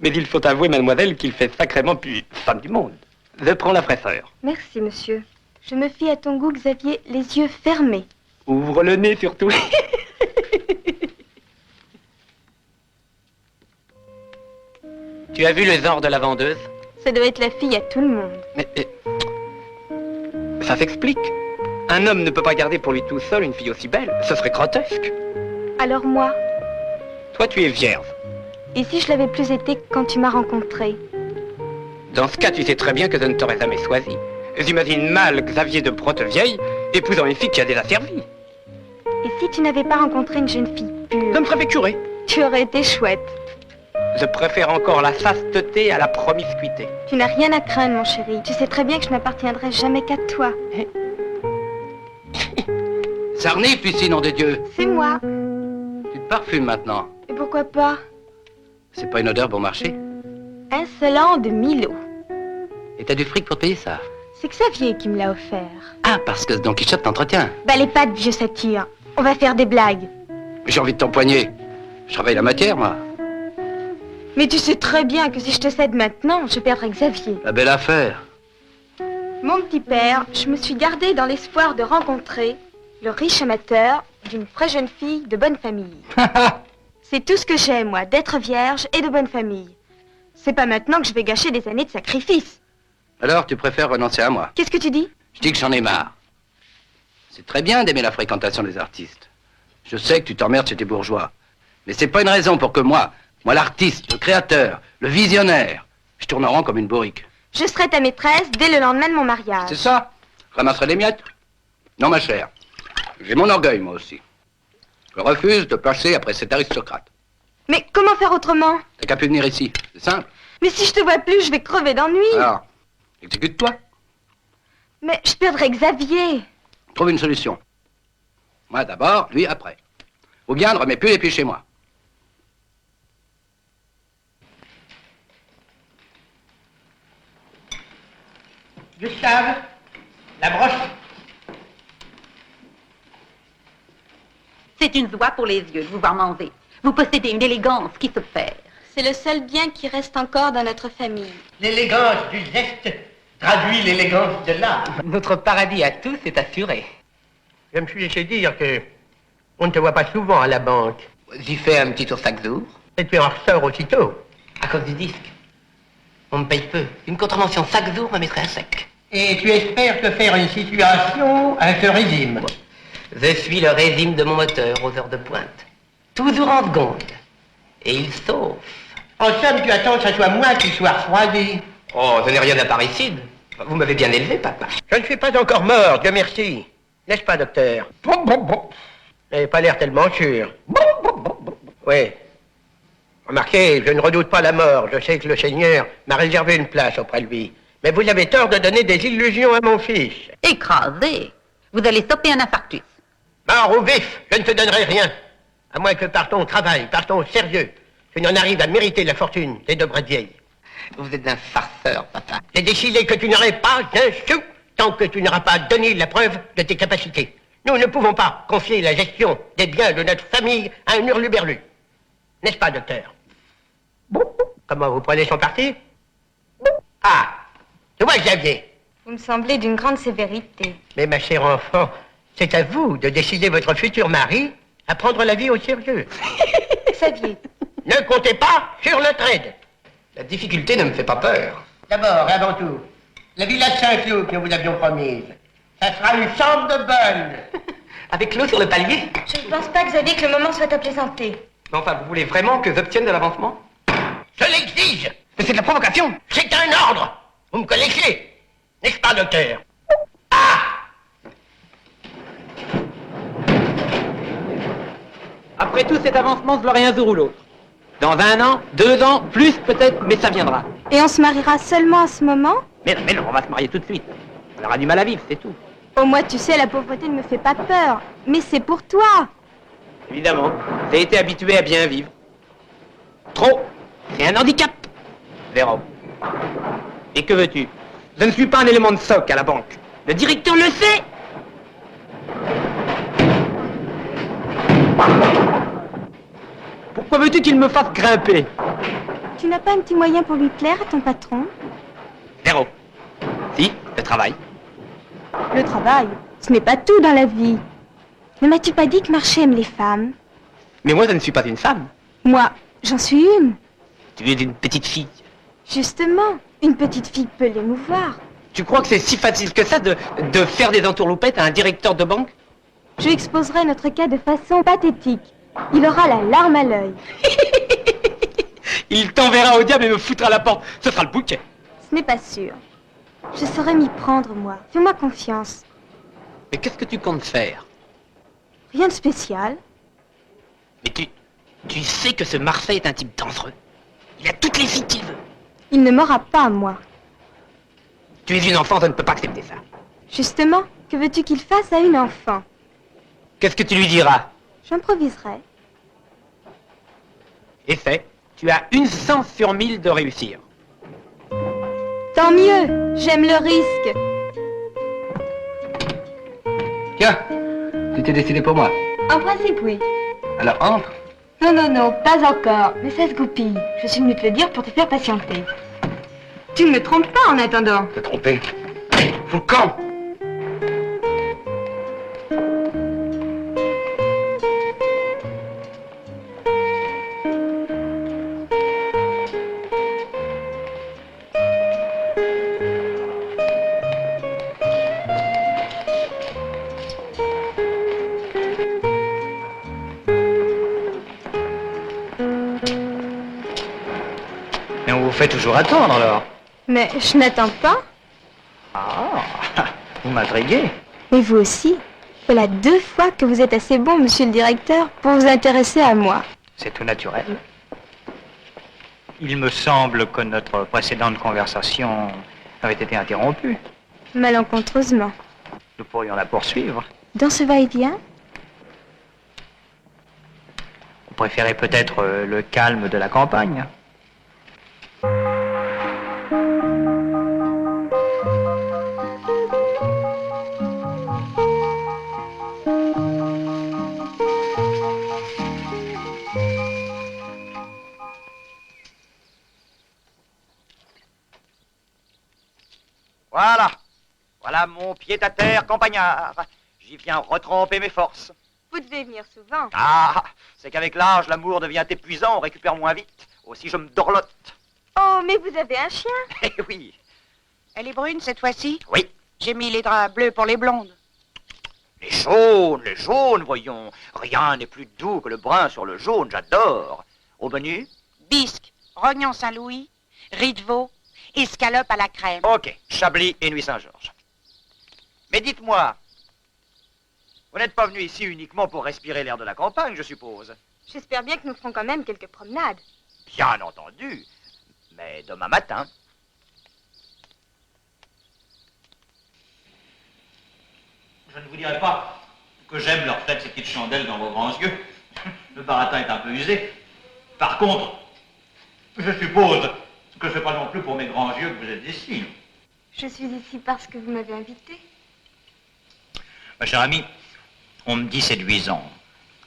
Mais il faut avouer, mademoiselle, qu'il fait sacrément plus femme du monde. Je prends la fraîcheur. Merci, monsieur. Je me fie à ton goût, Xavier, les yeux fermés. Ouvre le nez, surtout. Tu as vu le genre de la vendeuse? Ça doit être la fille à tout le monde. Mais ça s'explique. Un homme ne peut pas garder pour lui tout seul une fille aussi belle. Ce serait grotesque. Alors moi, Toi, tu es vierge. et si je l'avais plus été quand tu m'as rencontré? Dans ce cas, tu sais très bien que je ne t'aurais jamais choisi. J'imagine mal Xavier de Brottevieille épousant une fille qui a déjà servi. Et si tu n'avais pas rencontré une jeune fille pure? Je me ferais curer. Tu aurais été chouette. Je préfère encore la chasteté à la promiscuité. Tu n'as rien à craindre, mon chéri. Tu sais très bien que je n'appartiendrai jamais qu'à toi. Sarney, Pussy, nom de Dieu. C'est moi. Tu te parfumes maintenant. Et pourquoi pas? C'est pas une odeur bon marché. Insolent de Milo. Et t'as du fric pour te payer ça. C'est Xavier qui me l'a offert. Ah, parce que ce Don Quichotte t'entretient. Bah les pattes, vieux satyre. On va faire des blagues. J'ai envie de t'empoigner. Je travaille la matière, moi. Mais tu sais très bien que si je te cède maintenant, je perdrai Xavier. La belle affaire. Mon petit père, je me suis gardée dans l'espoir de rencontrer le riche amateur d'une très jeune fille de bonne famille. C'est tout ce que j'ai, moi, d'être vierge et de bonne famille. C'est pas maintenant que je vais gâcher des années de sacrifice. Alors, tu préfères renoncer à moi? Qu'est-ce que tu dis? Je dis que j'en ai marre. C'est très bien d'aimer la fréquentation des artistes. Je sais que tu t'emmerdes chez tes bourgeois. Mais c'est pas une raison pour que moi l'artiste, le créateur, le visionnaire, je tourne en rond comme une bourrique. Je serai ta maîtresse dès le lendemain de mon mariage. C'est ça? Je ramasserai les miettes? Non, ma chère. J'ai mon orgueil, moi aussi. Je refuse de passer après cet aristocrate. Mais comment faire autrement? T'as qu'à plus venir ici. C'est simple. Mais si je te vois plus, je vais crever d'ennui. Alors, exécute-toi. Mais je perdrai Xavier. Trouve une solution. Moi d'abord, lui après. Ou bien ne remets plus les pieds chez moi. Gustave, la broche. C'est une joie pour les yeux de vous voir manger. Vous possédez une élégance qui se perd. C'est le seul bien qui reste encore dans notre famille. L'élégance du geste traduit l'élégance de l'âme. Notre paradis à tous est assuré. Je me suis laissé dire que on ne te voit pas souvent à la banque. J'y fais un petit tour chaque jour. Et tu en ressors aussitôt. À cause du disque. On me paye peu. Une contravention chaque jour me mettrait à sec. Et tu espères te faire une situation à ce régime. Je suis le régime de mon moteur aux heures de pointe. Toujours en seconde. Et il sauve. En somme, tu attends que ce soit moi qui sois refroidi. Oh, je n'ai rien à parricide. Vous m'avez bien élevé, papa. Je ne suis pas encore mort, Dieu merci. N'est-ce pas, docteur? Vous n'avez pas l'air tellement sûr. Oui. Remarquez, je ne redoute pas la mort. Je sais que le Seigneur m'a réservé une place auprès de lui. Mais vous avez tort de donner des illusions à mon fils. Écrasé. Vous allez stopper un infarctus. Mort au vif, je ne te donnerai rien. À moins que par ton travail, par ton sérieux, tu n'en arrives à mériter la fortune des deux vieilles. Vous êtes un farceur, papa. J'ai décidé que tu n'aurais pas un sou tant que tu n'auras pas donné la preuve de tes capacités. Nous ne pouvons pas confier la gestion des biens de notre famille à un hurluberlu. N'est-ce pas, docteur? Comment vous prenez son parti? Ah, tu vois, Xavier. Vous me semblez d'une grande sévérité. Mais ma chère enfant, c'est à vous de décider votre futur mari à prendre la vie au sérieux. Xavier. Ne comptez pas sur notre aide. La difficulté ne me fait pas peur. D'abord, avant tout, la villa de Saint-Cloud que nous vous avions promise. Ça sera une chambre de bonne. Avec l'eau sur le palier? Je ne pense pas, Xavier, que le moment soit à plaisanter. Mais enfin, vous voulez vraiment que j'obtienne de l'avancement? Je l'exige. Mais c'est de la provocation. C'est un ordre. Vous me connaissez. N'est-ce pas, docteur? Après tout cet avancement, je l'aurai un jour ou l'autre. Dans 1 an, 2 ans, plus peut-être, mais ça viendra. Et on se mariera seulement à ce moment? Mais non, on va se marier tout de suite. On aura du mal à vivre, c'est tout. Au moins, tu sais, la pauvreté ne me fait pas peur. Mais c'est pour toi. Évidemment, j'ai été habitué à bien vivre. Trop, c'est un handicap. Véro. Et que veux-tu? Je ne suis pas un élément de soc à la banque. Le directeur le sait. Pourquoi veux-tu qu'il me fasse grimper? Tu n'as pas un petit moyen pour lui plaire à ton patron? Véro. Si, le travail. Le travail, ce n'est pas tout dans la vie. Ne m'as-tu pas dit que Marché aime les femmes? Mais moi, je ne suis pas une femme. Moi, j'en suis une. Tu es une petite fille. Justement, une petite fille peut l'émouvoir. Tu crois que c'est si facile que ça de faire des entourloupettes à un directeur de banque? Je exposerai notre cas de façon pathétique. Il aura la larme à l'œil. Il t'enverra au diable et me foutra à la porte. Ce sera le bouquet. Ce n'est pas sûr. Je saurai m'y prendre, moi. Fais-moi confiance. Mais qu'est-ce que tu comptes faire? Rien de spécial. Mais tu sais que ce Marseille est un type dangereux. Il a toutes les filles qu'il veut. Il ne m'aura pas, moi. Tu es une enfant, je ne peux pas accepter ça. Justement, que veux-tu qu'il fasse à une enfant? Qu'est-ce que tu lui diras? J'improviserai. Essaie. Tu as une chance sur 1000 de réussir. Tant mieux. J'aime le risque. Tiens, tu t'es décidé pour moi. En principe, oui. Alors entre. Non, non, non, pas encore. Mais ça se goupille. Je suis venue te le dire pour te faire patienter. Tu ne me trompes pas en attendant. T'es trompé. Fous le camp. Mais on vous fait toujours attendre alors. Mais je n'attends pas. Ah, vous m'intriguez. Mais vous aussi. Voilà 2 fois que vous êtes assez bon, monsieur le directeur, pour vous intéresser à moi. C'est tout naturel. Il me semble que notre précédente conversation avait été interrompue. Malencontreusement. Nous pourrions la poursuivre. Dans ce va-et-vient, Vous préférez peut-être le calme de la campagne. Voilà. Voilà mon pied-à-terre campagnard. J'y viens retremper mes forces. vous devez venir souvent. Ah, c'est qu'avec l'âge, l'amour devient épuisant, on récupère moins vite. Aussi, je me dorlote. Oh, mais vous avez un chien. Eh oui. Elle est brune cette fois-ci? Oui. J'ai mis les draps bleus pour les blondes. Les jaunes, voyons. Rien n'est plus doux que le brun sur le jaune, j'adore. Au menu? Bisque, rognon Saint-Louis, riz de veau, escalope à la crème. Ok, Chablis et Nuit Saint-Georges. Mais dites-moi, vous n'êtes pas venu ici uniquement pour respirer l'air de la campagne, je suppose? J'espère bien que nous ferons quand même quelques promenades. Bien entendu, mais demain matin. Je ne vous dirai pas que j'aime le reflet de ces petites chandelles dans vos grands yeux. Le baratin est un peu usé. Par contre, je suppose que ce n'est pas non plus pour mes grands yeux que vous êtes ici. Je suis ici parce que vous m'avez invité. Ma chère amie, on me dit séduisant.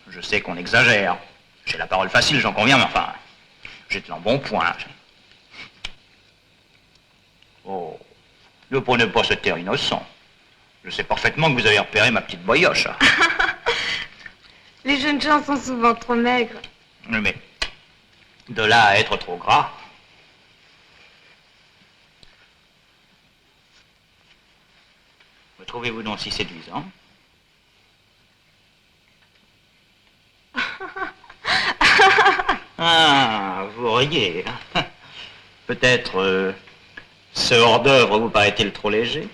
Je sais qu'on exagère. J'ai la parole facile, j'en conviens, mais enfin, j'étais en bon point. Oh, ne prenez pas cet air innocent. Je sais parfaitement que vous avez repéré ma petite boyoche. Les jeunes gens sont souvent trop maigres. Mais de là à être trop gras. Me trouvez-vous donc si séduisant? Ah, vous riez. Peut-être ce hors-d'œuvre vous paraît-il trop léger?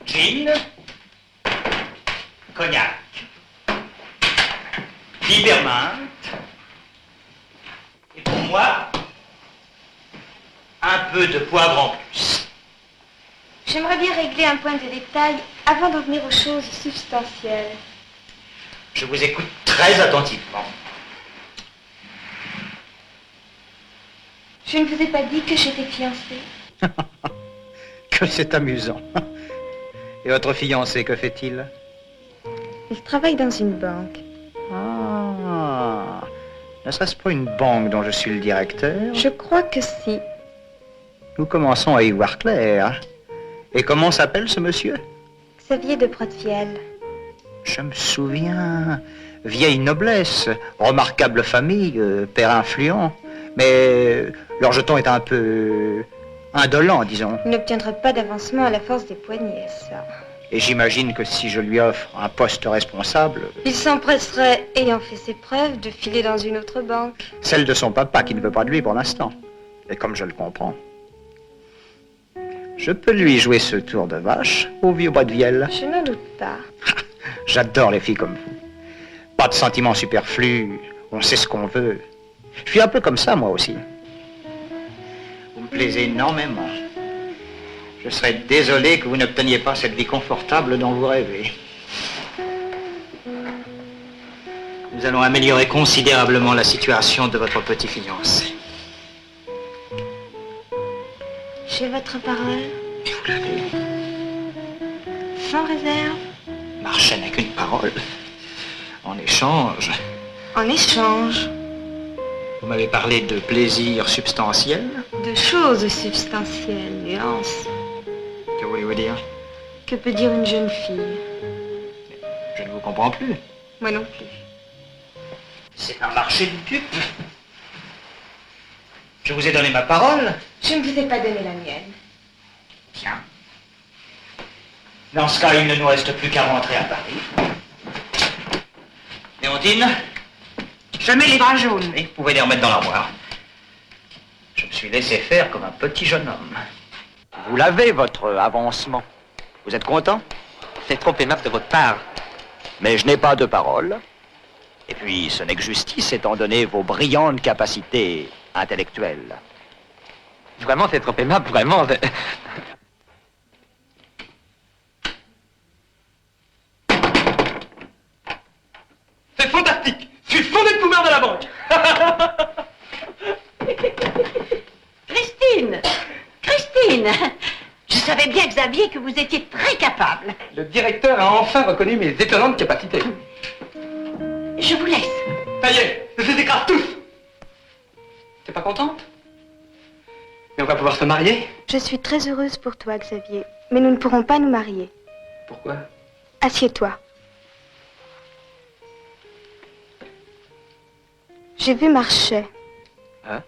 Gin, cognac, Libermint, et pour moi, un peu de poivre en plus. J'aimerais bien régler un point de détail avant d'en venir aux choses substantielles. Je vous écoute très attentivement. Je ne vous ai pas dit que j'étais fiancée. Que c'est amusant. Et votre fiancé, que fait-il? Il travaille dans une banque. Ah, ne serait-ce pas une banque dont je suis le directeur? Je crois que si. Nous commençons à y voir clair. Et comment s'appelle ce monsieur? Xavier de Protevielle. Je me souviens. Vieille noblesse, remarquable famille, père influent. Mais leur jeton est un peu indolent, disons. Il n'obtiendrait pas d'avancement à la force des poignets, ça. Et j'imagine que si je lui offre un poste responsable... Il s'empresserait, ayant fait ses preuves, de filer dans une autre banque. Celle de son papa qui ne veut pas de lui pour l'instant. Et comme je le comprends. Je peux lui jouer ce tour de vache au vieux bois de Vielle. Je n'en doute pas. J'adore les filles comme vous. Pas de sentiments superflus, on sait ce qu'on veut. Je suis un peu comme ça, moi aussi. Vous me plaisez énormément. Je serais désolé que vous n'obteniez pas cette vie confortable dont vous rêvez. Nous allons améliorer considérablement la situation de votre petit fiancé. J'ai votre parole. Et vous l'avez. Sans réserve. Marcher n'a qu'une parole. En échange, En échange. vous m'avez parlé de plaisir substantiel. De choses substantielles, nuances. Que voulez-vous dire? Que peut dire une jeune fille? Je ne vous comprends plus. Moi non plus. C'est un marché de dupes. Je vous ai donné ma parole. Je ne vous ai pas donné la mienne. Tiens. Dans ce cas, il ne nous reste plus qu'à rentrer à Paris. Léontine, Je mets les bras jaunes. oui, vous pouvez les remettre dans l'armoire. Je me suis laissé faire comme un petit jeune homme. Vous l'avez, votre avancement. Vous êtes content? C'est trop aimable de votre part. Mais je n'ai pas de parole. Et puis, ce n'est que justice, étant donné vos brillantes capacités intellectuelles. Vraiment, c'est trop aimable, vraiment. C'est fantastique. Je suis fondé de couvert de la banque. Christine! Christine! Je savais bien, Xavier, que vous étiez très capable. Le directeur a enfin reconnu mes étonnantes capacités. Je vous laisse. Ça y est, je les écrase tous. T'es pas contente? Mais on va pouvoir se marier? Je suis très heureuse pour toi, Xavier. Mais nous ne pourrons pas nous marier. Pourquoi? Assieds-toi. J'ai vu Marchais. Hein?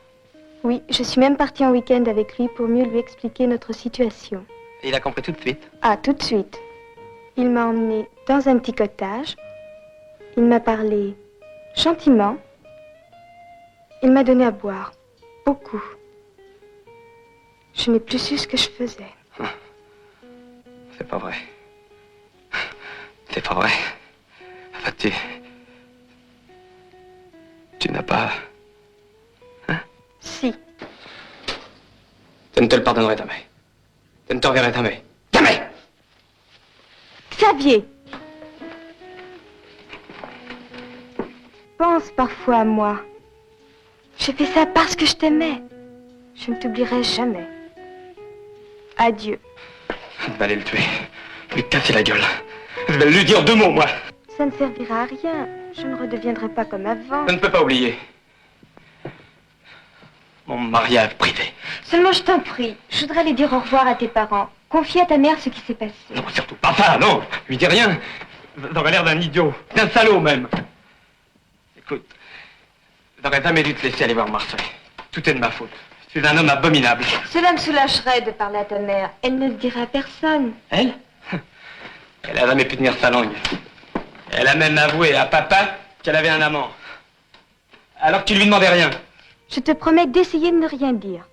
Oui, je suis même partie en week-end avec lui pour mieux lui expliquer notre situation. Et il a compris tout de suite. Ah, tout de suite. Il m'a emmenée dans un petit cottage. Il m'a parlé gentiment. Il m'a donné à boire. Beaucoup. Je n'ai plus su ce que je faisais. C'est pas vrai. C'est pas vrai. Enfin, tu n'as pas... Si. Je ne te le pardonnerai jamais. Je ne te reverrai jamais. Jamais! Xavier! Pense parfois à moi. J'ai fait ça parce que je t'aimais. Je ne t'oublierai jamais. Adieu. Je vais aller le tuer. Lui casser la gueule. Je vais lui dire 2 mots, moi. Ça ne servira à rien. Je ne redeviendrai pas comme avant. Je ne peux pas oublier. Mon mariage privé. Seulement, je t'en prie, je voudrais aller dire au revoir à tes parents. Confie à ta mère ce qui s'est passé. Non, surtout pas ça, non. Lui dis rien. J'aurais l'air d'un idiot. D'un salaud, même. Écoute, j'aurais jamais dû te laisser aller voir Marseille. Tout est de ma faute. Je suis un homme abominable. Cela me soulagerait de parler à ta mère. Elle ne le dirait à personne. Elle? Elle a jamais pu tenir sa langue. Elle a même avoué à papa qu'elle avait un amant. Alors que tu lui demandais rien. Je te promets d'essayer de ne rien dire.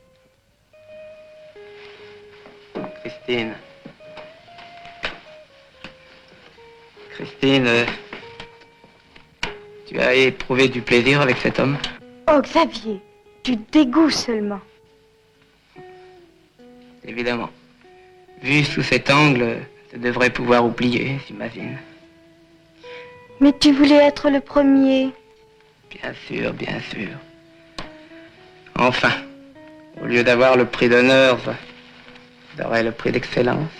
Christine. Christine, tu as éprouvé du plaisir avec cet homme? Oh, Xavier, du dégoût seulement. Évidemment. Vu sous cet angle, tu devrais pouvoir oublier, j'imagine. Mais tu voulais être le premier. Bien sûr, bien sûr. Enfin, au lieu d'avoir le prix d'honneur, j'aurais le prix d'excellence.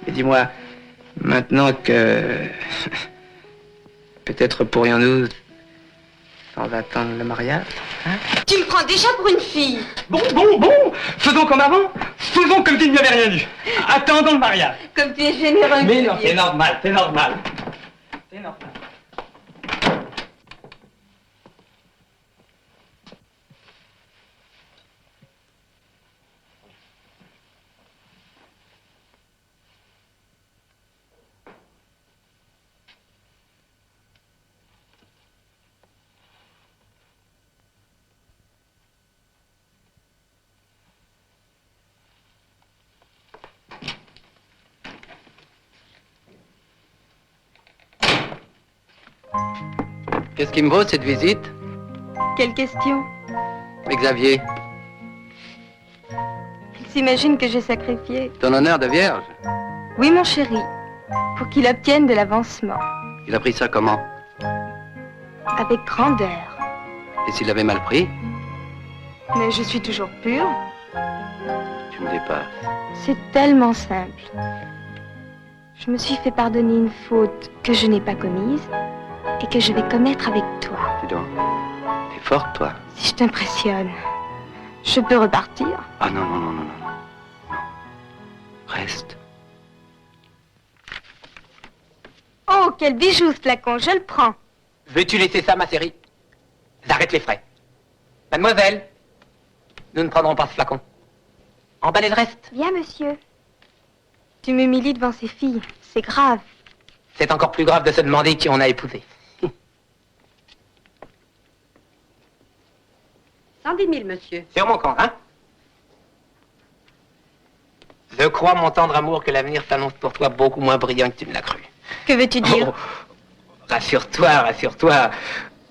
Mais dis-moi, maintenant que... peut-être pourrions-nous, sans attendre le mariage, hein? Tu me prends déjà pour une fille. Bon, faisons comme avant. Faisons comme s'il n'y avait rien eu. Attendons le mariage. Comme tu es généreux. Mais non, c'est normal, c'est normal. C'est normal. Qu'est-ce qui me vaut cette visite? Quelle question? Mais Xavier, Il s'imagine que j'ai sacrifié. ton honneur de vierge, Oui, mon chéri, pour qu'il obtienne de l'avancement, il a pris ça comment? avec grandeur. Et s'il l'avait mal pris? Mais je suis toujours pure. Tu me dépasses. C'est tellement simple. Je me suis fait pardonner une faute que je n'ai pas commise et que je vais commettre avec toi. Dis donc, t'es forte, toi. Si je t'impressionne, je peux repartir. Ah non, non, non, non, non, non. Reste. Oh, quel bijou ce flacon, je le prends. Veux-tu laisser ça, ma chérie? J'arrête les frais. Mademoiselle, nous ne prendrons pas ce flacon. Emballez le reste. Bien, monsieur. Tu m'humilies devant ces filles, c'est grave. C'est encore plus grave de se demander qui on a épousé. 110 000, monsieur. Sur mon compte, hein? Je crois, mon tendre amour, que l'avenir s'annonce pour toi beaucoup moins brillant que tu ne l'as cru. Que veux-tu dire? Oh, rassure-toi, rassure-toi.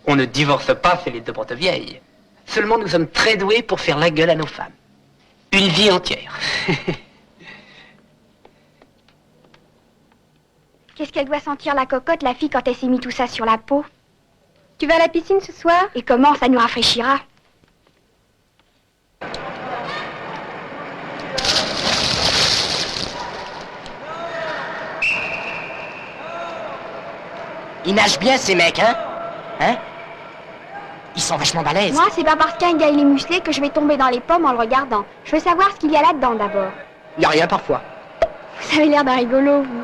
On ne divorce pas, c'est les deux portes vieilles. Seulement, nous sommes très doués pour faire la gueule à nos femmes. Une vie entière. Qu'est-ce qu'elle doit sentir la cocotte, la fille, quand elle s'est mis tout ça sur la peau? Tu vas à la piscine ce soir? Et comment? Ça nous rafraîchira. Ils nagent bien, ces mecs, hein? Hein? Ils sont vachement balèzes. Moi, c'est pas parce qu'un gars il est musclé que je vais tomber dans les pommes en le regardant. Je veux savoir ce qu'il y a là-dedans d'abord. Y a rien parfois. Vous avez l'air d'un rigolo, vous.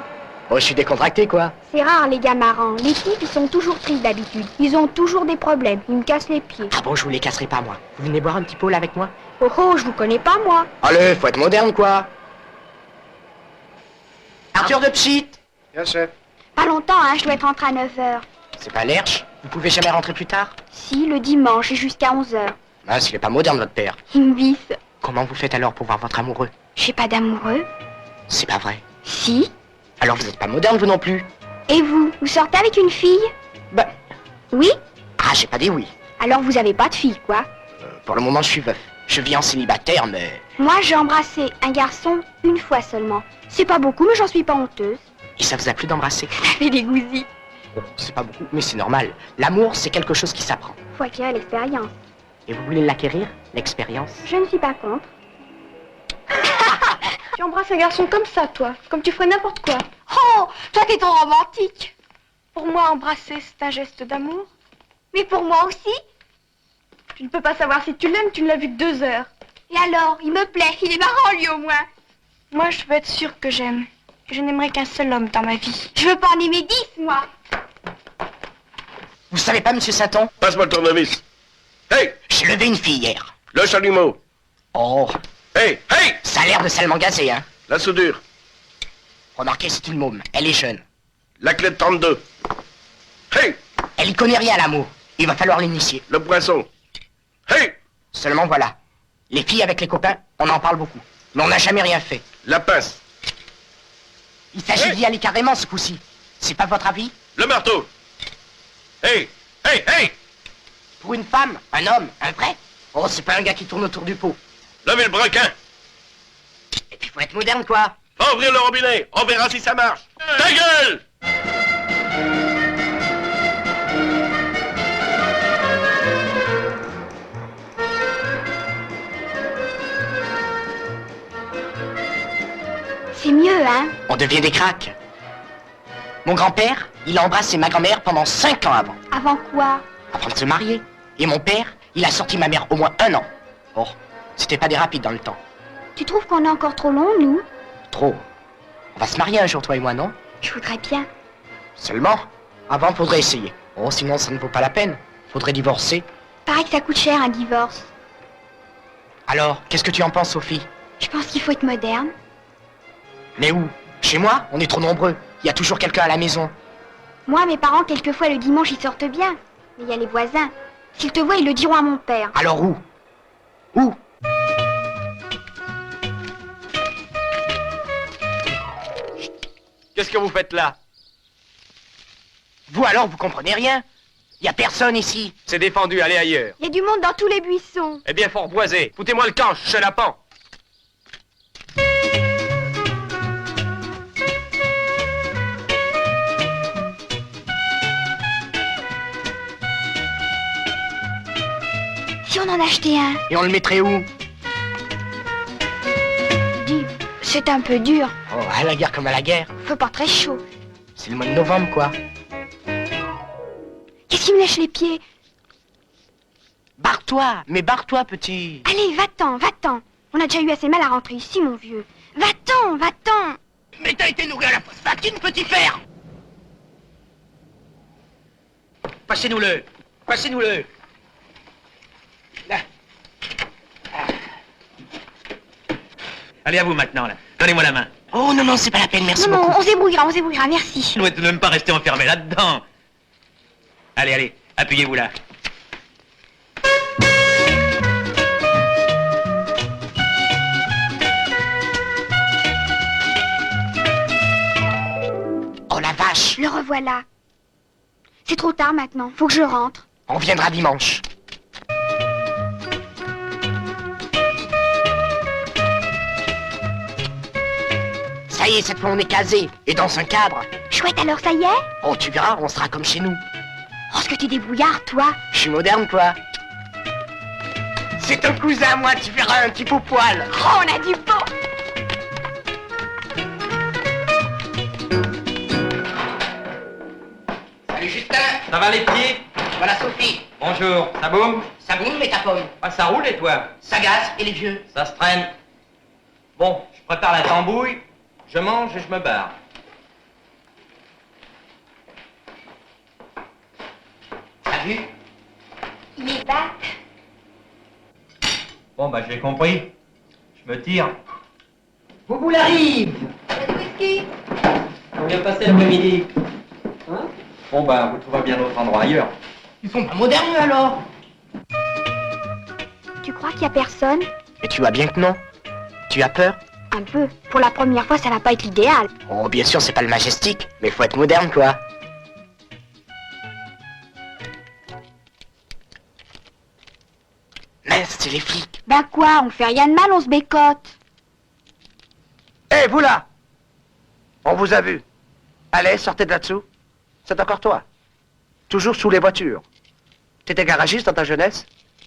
Oh, je suis décontracté, quoi. C'est rare, les gars marrants. Les types, ils sont toujours tristes d'habitude. Ils ont toujours des problèmes. Ils me cassent les pieds. Ah bon, je vous les casserai pas, moi. Vous venez boire un petit pot, là, avec moi? Oh oh, je vous connais pas, moi. Allez, faut être moderne, quoi. Arthur de Pchit. Bien, chef. Pas longtemps, hein, je dois être rentrée à 9h. C'est pas l'herche. Vous pouvez jamais rentrer plus tard? Si, le dimanche et jusqu'à 11h. Ah, s'il est pas moderne, votre père. Il me visse. Comment vous faites alors pour voir votre amoureux? J'ai pas d'amoureux. C'est pas vrai. Si. Alors vous êtes pas moderne, vous non plus? Et vous sortez avec une fille? Bah. Oui? Ah, j'ai pas dit oui. Alors vous avez pas de fille, quoi? Pour le moment, je suis veuf. Je vis en célibataire, mais... Moi, j'ai embrassé un garçon une fois seulement. C'est pas beaucoup, mais j'en suis pas honteuse. Et ça vous a plu d'embrasser? Et des gousis. Bon, c'est pas beaucoup, mais c'est normal. L'amour, c'est quelque chose qui s'apprend. Faut acquérir l'expérience. Et vous voulez l'acquérir, l'expérience? Je ne suis pas contre. Tu embrasses un garçon comme ça, toi. Comme tu ferais n'importe quoi. Oh, toi t'es trop romantique. Pour moi, embrasser, c'est un geste d'amour. Mais pour moi aussi. Tu ne peux pas savoir si tu l'aimes, tu ne l'as vu que 2 heures. Et alors, il me plaît, il est marrant lui au moins. Moi, je veux être sûre que j'aime. Et je n'aimerais qu'un seul homme dans ma vie. Je veux pas en aimer 10, moi. Vous savez pas, monsieur Saton? Passe-moi le tournevis. Hey! J'ai levé une fille hier. Le chalumeau. Oh. Hey! Hey! Ça a l'air de salement gazé, hein? La soudure. Remarquez, c'est une môme. Elle est jeune. La clé de 32. Hey! Elle y connaît rien à l'amour. Il va falloir l'initier. Le poisson. Hey! Seulement voilà. Les filles avec les copains, on en parle beaucoup. Mais on n'a jamais rien fait. La pince. Il s'agit d'y aller carrément ce coup-ci. C'est pas votre avis? Le marteau. Hey! Hey! Hey! Pour une femme, un homme, un vrai? Oh, c'est pas un gars qui tourne autour du pot. Levez le brequin. Et puis faut être moderne, quoi. Va ouvrir le robinet. On verra si ça marche. Ta gueule! C'est mieux, hein? On devient des cracks. Mon grand-père, il a embrassé ma grand-mère pendant 5 ans avant. Avant quoi? Avant de se marier. Et mon père, il a sorti ma mère au moins 1 an. Oh, c'était pas des rapides dans le temps. Tu trouves qu'on est encore trop long, nous? Trop. On va se marier un jour, toi et moi, non? Je voudrais bien. Seulement, avant, faudrait essayer. Oh, sinon, ça ne vaut pas la peine. Faudrait divorcer. Paraît que ça coûte cher, un divorce. Alors, qu'est-ce que tu en penses, Sophie? Je pense qu'il faut être moderne. Mais où? Chez moi? On est trop nombreux. Il y a toujours quelqu'un à la maison. Moi, mes parents, quelquefois, le dimanche, ils sortent bien. Mais il y a les voisins. S'ils te voient, ils le diront à mon père. Alors où? Où? Qu'est-ce que vous faites là? Vous alors, vous comprenez rien? Il y a personne ici. C'est défendu, allez ailleurs. Il y a du monde dans tous les buissons. Eh bien, fort boisé. Foutez-moi le camp, chenapan. Si on en achetait un. Et on le mettrait où? Dis, c'est un peu dur. Oh, à la guerre comme à la guerre. Faut pas très chaud. C'est le mois de novembre, quoi. Qu'est-ce qui me lèche les pieds? Barre-toi, mais barre-toi, petit. Allez, va-t'en, va-t'en. On a déjà eu assez mal à rentrer ici, mon vieux. Va-t'en, va-t'en. Mais t'as été nourri à la phosphatine, petit fer. Passez-nous-le. Passez-nous-le. Là. Allez, à vous maintenant, là. Donnez-moi la main. Oh non, non, c'est pas la peine, merci Non, beaucoup. non, on se débrouillera, merci. On ne doit même pas rester enfermé là-dedans. Allez, allez, appuyez-vous là. Oh la vache. Le revoilà. C'est trop tard maintenant, faut que je rentre. On viendra dimanche. Ça y est, cette fois on est casé. Et dans un cadre. Chouette, alors ça y est? Oh, tu verras, on sera comme chez nous. Oh, ce que t'es débrouillard, toi. Je suis moderne, quoi. C'est ton cousin, moi, tu verras, un petit peu poil. Oh, on a du beau. Salut, Justin. Ça va les pieds? Voilà Sophie. Bonjour, ça boum? Ça boum, mais ta pomme. Ah, ça roule et toi? Ça gaze, et les vieux? Ça se traîne. Bon, je prépare la tambouille, je mange et je me barre. T'as vu? Il est bas. Bon, bah j'ai compris. Je me tire. Boubou arrive. Whisky. On vient passer l'après-midi. Hein? Bon, bah vous trouverez bien d'autres endroits ailleurs. Ils sont pas modernes, eux, alors. Tu crois qu'il y a personne? Mais tu vois bien que non. Tu as peur? Un peu. Pour la première fois, ça va pas être l'idéal. Oh, bien sûr, c'est pas le majestic, mais faut être moderne, quoi. Mince, c'est les flics. Ben quoi, on fait rien de mal, on se bécote. Hé, vous là! On vous a vu. Allez, sortez de là-dessous. C'est encore toi. Toujours sous les voitures. T'étais garagiste dans ta jeunesse?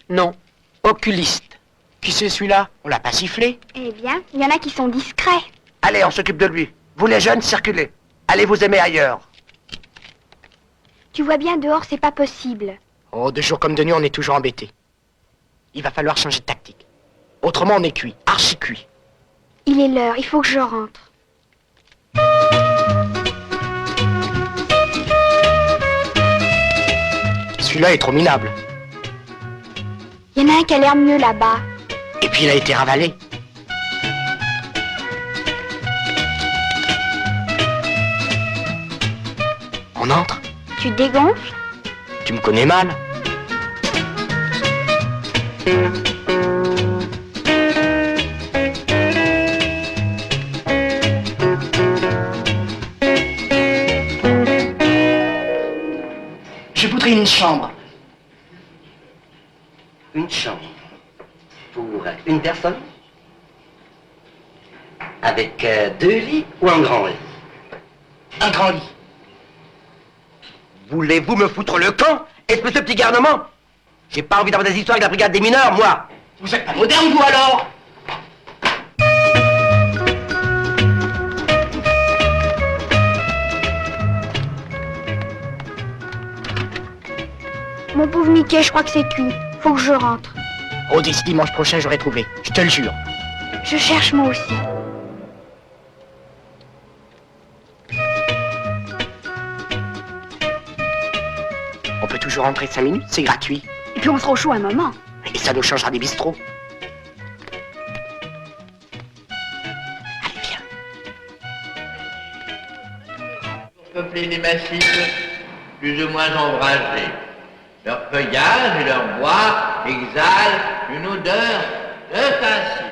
Non, oculiste. Qui c'est celui-là? On l'a pas sifflé? Eh bien, il y en a qui sont discrets. Allez, on s'occupe de lui. Vous les jeunes, circulez. Allez vous aimer ailleurs. Tu vois bien, dehors, c'est pas possible. Oh, de jour comme de nuit, on est toujours embêtés. Il va falloir changer de tactique. Autrement, on est cuit, archi cuit. Il est l'heure, il faut que je rentre. Celui-là est trop minable. Il y en a un qui a l'air mieux là-bas. Et puis il a été ravalé. On entre? Tu dégonfles? Tu me connais mal. Je voudrais une chambre. Une chambre pour une personne? Avec 2 lits ou un grand lit? Un grand lit. Voulez-vous me foutre le camp, espèce de petit garnement? J'ai pas envie d'avoir des histoires avec la brigade des mineurs, moi. Vous êtes pas moderne, vous, alors? Mon pauvre Mickey, je crois que c'est cuit. Faut que je rentre. Oh, d'ici dimanche prochain, j'aurai trouvé. Je te le jure. Je cherche moi aussi. On peut toujours rentrer 5 minutes, c'est gratuit. Et puis on sera au chaud un moment. Et ça nous changera des bistrots. Peuplés des massifs plus ou moins ombragés. Leur feuillage et leur bois exhalent une odeur de cassis.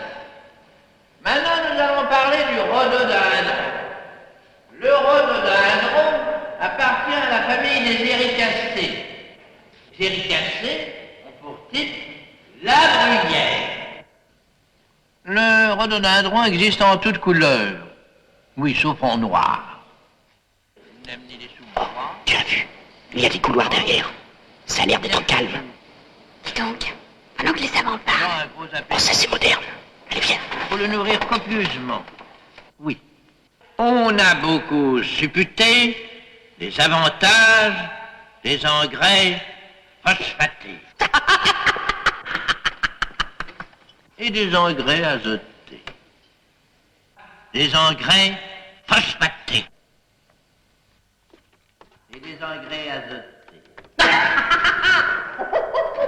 Maintenant, nous allons parler du rhododendron. Le rhododendron appartient à la famille des éricacées. Les éricacées ont pour type la bruyère. Le rhododendron existe en toutes couleurs. Oui, sauf en noir. Tu as vu? Il y a des couloirs derrière. Ça a l'air d'être calme. Dis donc, pendant que les savants parlent. Oh, ça c'est moderne. Allez, viens. Faut le nourrir copieusement. Oui. On a beaucoup supputé les avantages des engrais phosphatés. Et des engrais azotés. Des engrais phosphatés. Et des engrais azotés.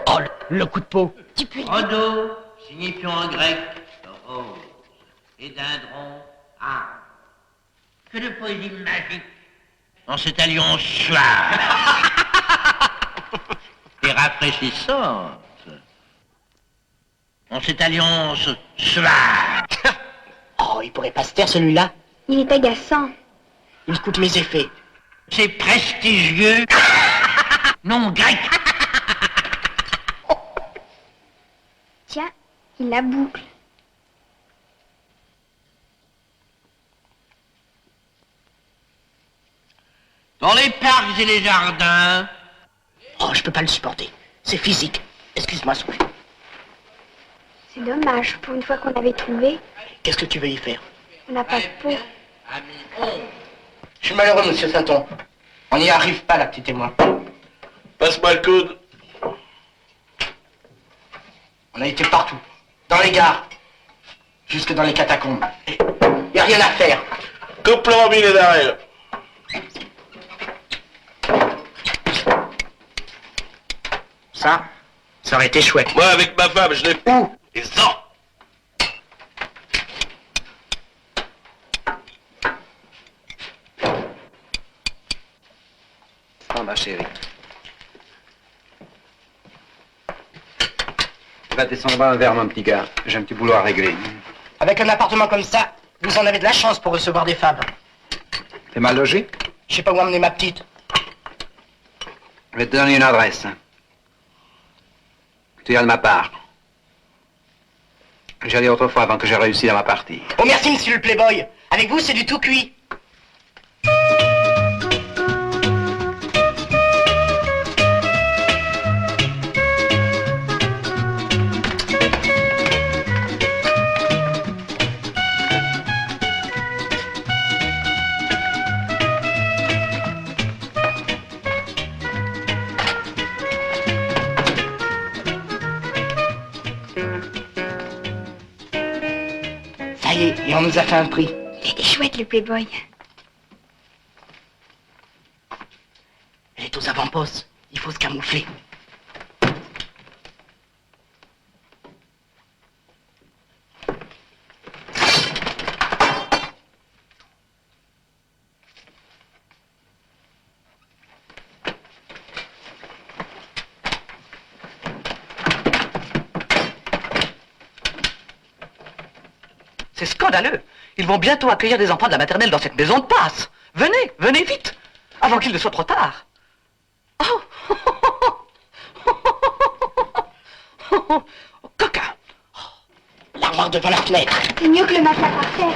Oh, le coup de peau. Rhodo, signifiant en grec rose, et dindron arbre. Que de poésie magique dans cette alliance suave et rafraîchissante. Dans cette alliance suave. Oh, il pourrait pas se taire celui-là. Il est agaçant. Il coûte mes effets. C'est prestigieux. Non grec. Tiens, il la boucle. Dans les parcs et les jardins. Oh, je peux pas le supporter. C'est physique. Excuse-moi, Sophie. C'est dommage, pour une fois qu'on avait trouvé, Qu'est-ce que tu veux y faire? on n'a pas de peau. Je suis malheureux, monsieur Sainton. On n'y arrive pas, là, petit témoin. Passe-moi le coude. On a été partout. Dans les gares. Jusque dans les catacombes. Y a rien à faire. Coupe le robinet derrière. Ça aurait été chouette. Moi, avec ma femme, je l'ai... Où? Et ça. Ah, ma chérie. Tu vas descendre un verre, mon petit gars. J'ai un petit boulot à régler. Avec un appartement comme ça, vous en avez de la chance pour recevoir des femmes. T'es mal logé? Je sais pas où emmener ma petite. Je vais te donner une adresse. Tu iras de ma part. J'y allais autrefois avant que j'ai réussi dans ma partie. Oh merci, monsieur le playboy. Avec vous, c'est du tout cuit. Ça y est, et on nous a fait un prix. Il était chouette, le Playboy. Elle est aux avant-postes. Il faut se camoufler. C'est scandaleux. Ils vont bientôt accueillir des enfants de la maternelle dans cette maison de passe. Venez, venez vite, avant qu'il ne soit trop tard. Oh, coquin. L'armoire devant la fenêtre. C'est mieux que le matelas par terre.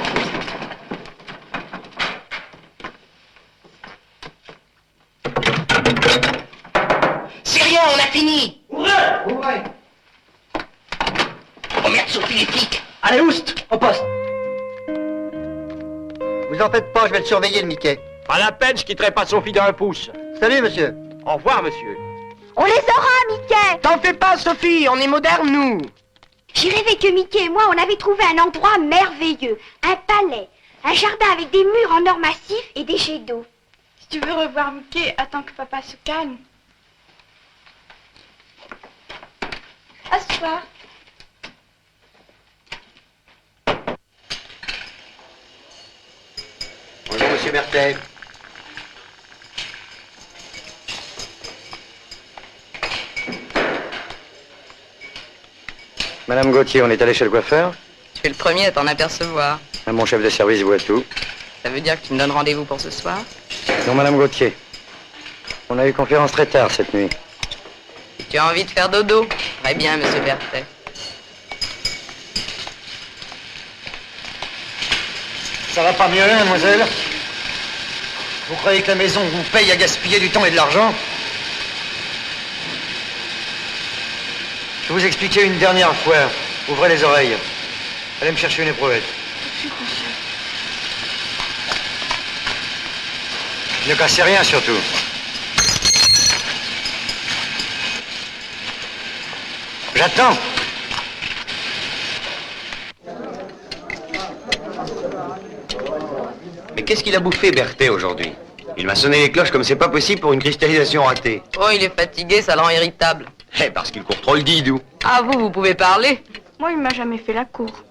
C'est rien, on a fini. Ouvrez! Oh merde, Sophie, les flics. Allez, oust, au poste. Vous en faites pas, je vais le surveiller, le Mickey. Pas la peine, je quitterai pas Sophie d'un pouce. Salut, monsieur. Au revoir, monsieur. On les aura, Mickey. T'en fais pas, Sophie, on est modernes, nous. J'ai rêvé que Mickey et moi, on avait trouvé un endroit merveilleux. Un palais. Un jardin avec des murs en or massif et des jets d'eau. Si tu veux revoir Mickey, attends que papa se calme. Assois. Bonjour, monsieur Berthet. Madame Gauthier, on est allé chez le coiffeur? Tu es le premier à t'en apercevoir. Mon chef de service voit tout. Ça veut dire que tu me donnes rendez-vous pour ce soir? Non, Madame Gauthier. On a eu conférence très tard cette nuit. Et tu as envie de faire dodo? Très bien, monsieur Berthet. Ça va pas mieux, mademoiselle? Vous croyez que la maison vous paye à gaspiller du temps et de l'argent? Je vais vous expliquer une dernière fois. Ouvrez les oreilles. Allez me chercher une éprouvette. Ne cassez rien, surtout. J'attends. Mais qu'est-ce qu'il a bouffé, Berthet, aujourd'hui? Il m'a sonné les cloches comme c'est pas possible pour une cristallisation ratée. Oh, il est fatigué, ça le rend irritable. Eh, parce qu'il court trop le didou. Ah, vous pouvez parler? Moi, il m'a jamais fait la cour.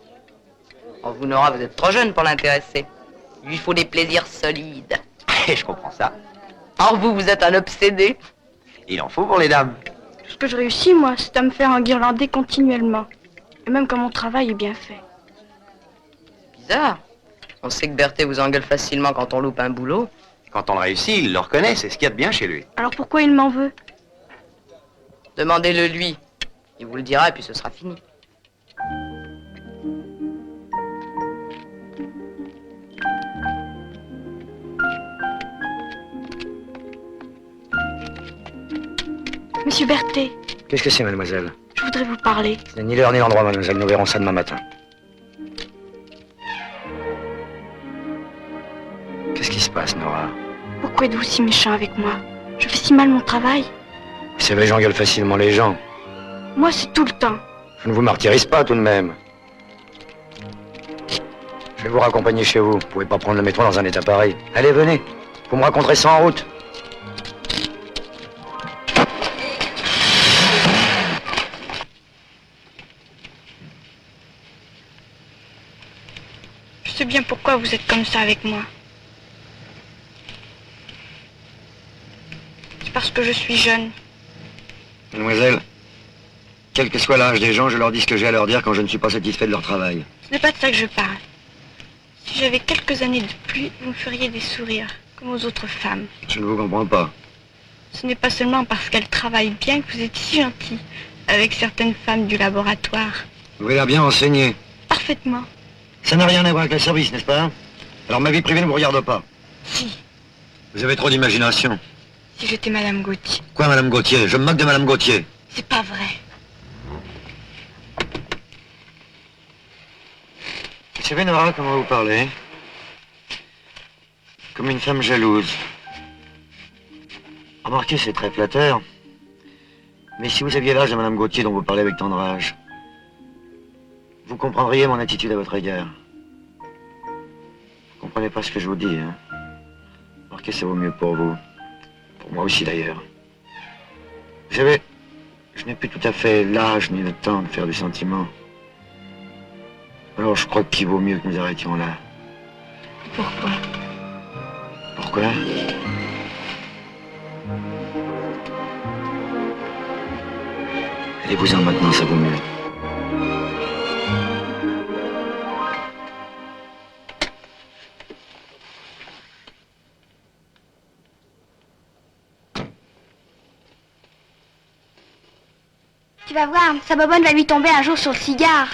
Oh, vous, Nora, vous êtes trop jeune pour l'intéresser. Il lui faut des plaisirs solides. Et je comprends ça. Or, vous êtes un obsédé. Il en faut pour les dames. Tout ce que je réussis, moi, c'est à me faire enguirlander continuellement. Et même quand mon travail est bien fait. Bizarre. On sait que Berthet vous engueule facilement quand on loupe un boulot. Quand on le réussit, il le reconnaît, c'est ce qu'il y a de bien chez lui. Alors pourquoi il m'en veut? Demandez-le lui. Il vous le dira et puis ce sera fini. Monsieur Berthet, Qu'est-ce que c'est, mademoiselle? je voudrais vous parler. Ce n'est ni l'heure ni l'endroit, mademoiselle. Nous verrons ça demain matin. Qu'est-ce qui se passe, Nora? Pourquoi êtes-vous si méchant avec moi? Je fais si mal mon travail. Vous savez, j'engueule facilement les gens. Moi, c'est tout le temps. Je ne vous martyrise pas, tout de même. Je vais vous raccompagner chez vous. Vous pouvez pas prendre le métro dans un état pareil. Allez, venez. Vous me raconterez ça en route. Je sais bien pourquoi vous êtes comme ça avec moi. C'est parce que je suis jeune. Mademoiselle, quel que soit l'âge des gens, je leur dis ce que j'ai à leur dire quand je ne suis pas satisfait de leur travail. Ce n'est pas de ça que je parle. Si j'avais quelques années de plus, vous me feriez des sourires, comme aux autres femmes. Je ne vous comprends pas. Ce n'est pas seulement parce qu'elles travaillent bien que vous êtes si gentil avec certaines femmes du laboratoire. Vous avez l'air bien renseigné. Parfaitement. Ça n'a rien à voir avec le service, n'est-ce pas? Alors ma vie privée ne vous regarde pas. Si. Vous avez trop d'imagination. Si j'étais Madame Gauthier. Quoi, Madame Gauthier? Je me moque de Madame Gauthier. C'est pas vrai. Vous savez, Nora, comment vous parlez? Comme une femme jalouse. Remarquez, c'est très flatteur. Mais si vous aviez l'âge de Madame Gauthier dont vous parlez avec tant de rage, vous comprendriez mon attitude à votre égard. Vous comprenez pas ce que je vous dis, hein? Remarquez, ça vaut mieux pour vous. Pour moi aussi, d'ailleurs. Vous savez, je n'ai plus tout à fait l'âge ni le temps de faire du sentiment. Alors je crois qu'il vaut mieux que nous arrêtions là. Pourquoi? Pourquoi? Allez-vous-en maintenant, ça vaut mieux. Tu vas voir, sa bobonne va lui tomber un jour sur le cigare.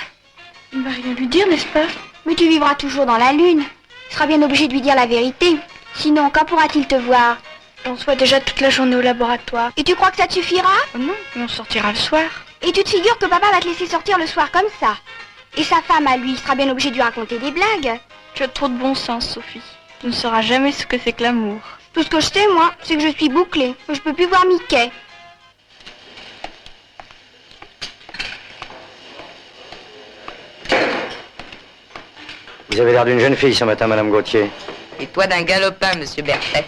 Il ne va rien lui dire, n'est-ce pas? Mais tu vivras toujours dans la lune. Tu seras bien obligé de lui dire la vérité. Sinon, quand pourra-t-il te voir? On se voit déjà toute la journée au laboratoire. Et tu crois que ça te suffira? Oh non, mais on sortira le soir. Et tu te figures que papa va te laisser sortir le soir comme ça? Et sa femme, à lui, sera bien obligée de lui raconter des blagues. Tu as trop de bon sens, Sophie. Tu ne sauras jamais ce que c'est que l'amour. Tout ce que je sais, moi, c'est que je suis bouclée, que je peux plus voir Mickey. Vous avez l'air d'une jeune fille ce matin, Madame Gauthier. Et toi d'un galopin, monsieur Berthet.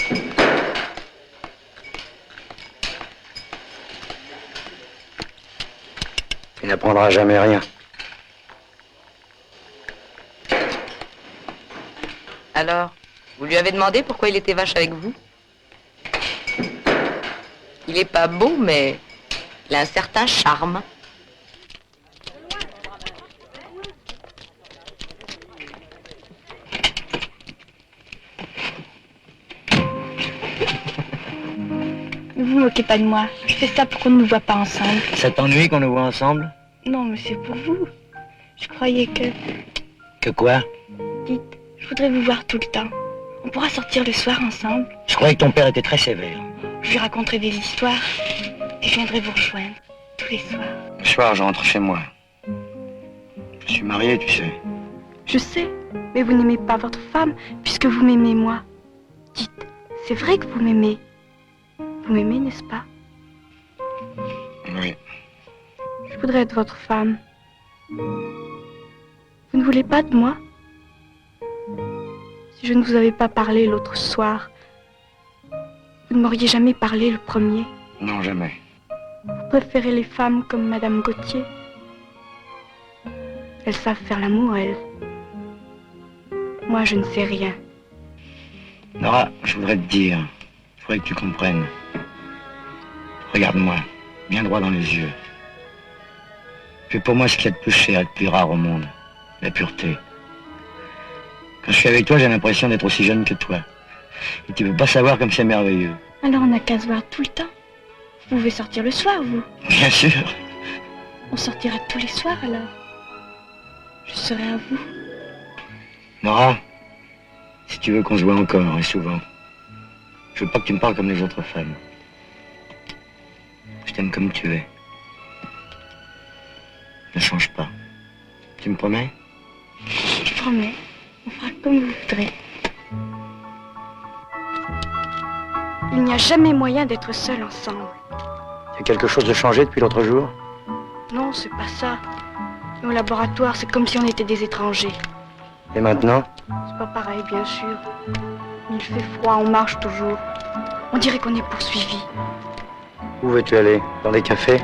Il n'apprendra jamais rien. Alors, vous lui avez demandé pourquoi il était vache avec vous? Il est pas beau, mais il a un certain charme. Ne vous moquez pas de moi. Je fais ça pour qu'on ne nous voit pas ensemble. Ça t'ennuie qu'on nous voit ensemble? Non, mais c'est pour vous. Je croyais que... Que quoi? Dites, je voudrais vous voir tout le temps. On pourra sortir le soir ensemble. Je croyais que ton père était très sévère. Je lui raconterai des histoires et je viendrai vous rejoindre tous les soirs. Le soir, je rentre chez moi. Je suis marié, tu sais. Je sais, mais vous n'aimez pas votre femme puisque vous m'aimez moi. Dites, c'est vrai que vous m'aimez. Vous m'aimez, n'est-ce pas? Oui. Je voudrais être votre femme. Vous ne voulez pas de moi? Si je ne vous avais pas parlé l'autre soir, vous ne m'auriez jamais parlé le premier. Non, jamais. Vous préférez les femmes comme Madame Gauthier. Elles savent faire l'amour, elles. Moi, je ne sais rien. Nora, je voudrais te dire, il faudrait que tu comprennes. Regarde-moi, bien droit dans les yeux. Tu es pour moi ce qu'il y a de plus cher et de plus rare au monde, la pureté. Quand je suis avec toi, j'ai l'impression d'être aussi jeune que toi. Et tu veux pas savoir comme c'est merveilleux. Alors on n'a qu'à se voir tout le temps. Vous pouvez sortir le soir, vous. Bien sûr. On sortira tous les soirs, alors. Je serai à vous. Nora, si tu veux qu'on se voit encore et souvent, je veux pas que tu me parles comme les autres femmes. Je t'aime comme tu es. Ne change pas. Tu me promets? Je promets. On fera comme vous voudrez. Il n'y a jamais moyen d'être seuls ensemble. Il y a quelque chose de changé depuis l'autre jour? Non, c'est pas ça. Et au laboratoire, c'est comme si on était des étrangers. Et maintenant? C'est pas pareil, bien sûr. Il fait froid, on marche toujours. On dirait qu'on est poursuivi. Où veux-tu aller? Dans des cafés?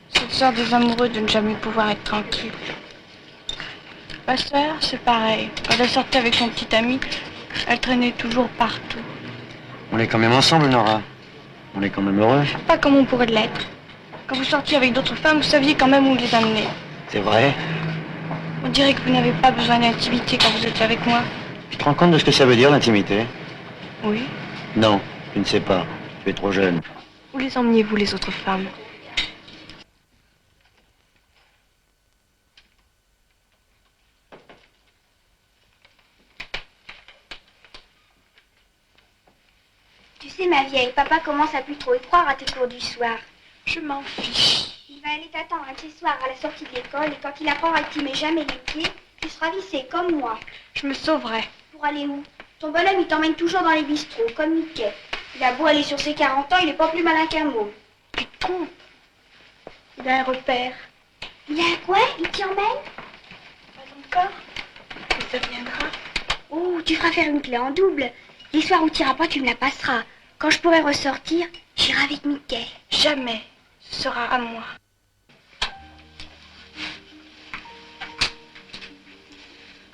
C'est le sort des amoureux de ne jamais pouvoir être tranquille. Ma sœur, c'est pareil. Quand elle sortait avec son petit ami, elle traînait toujours partout. On est quand même ensemble, Nora. On est quand même heureux. Pas comme on pourrait l'être. Quand vous sortiez avec d'autres femmes, vous saviez quand même où les amener. C'est vrai? On dirait que vous n'avez pas besoin d'intimité quand vous êtes avec moi. Tu te rends compte de ce que ça veut dire, l'intimité? Oui. Non, tu ne sais pas. Tu es trop jeune. Où les emmeniez-vous, les autres femmes? Tu sais, ma vieille, papa commence à plus trop y croire à tes cours du soir. Je m'en fiche. Il va aller t'attendre un de ces soirs à la sortie de l'école et quand il apprendra que tu mets jamais les pieds, tu seras vissé comme moi. Je me sauverai. Pour aller où? Ton bonhomme, il t'emmène toujours dans les bistrots, comme Mickey. Il a beau aller sur ses 40 ans, il est pas plus malin qu'un môme. Tu te trompes. Il a un repère. Il a un quoi? Il t'y emmène? Pas encore. Mais ça viendra. Oh, tu feras faire une clé en double. Les soirs où tu n'iras pas, tu me la passeras. Quand je pourrai ressortir, j'irai avec Mickey. Jamais. Ce sera à moi.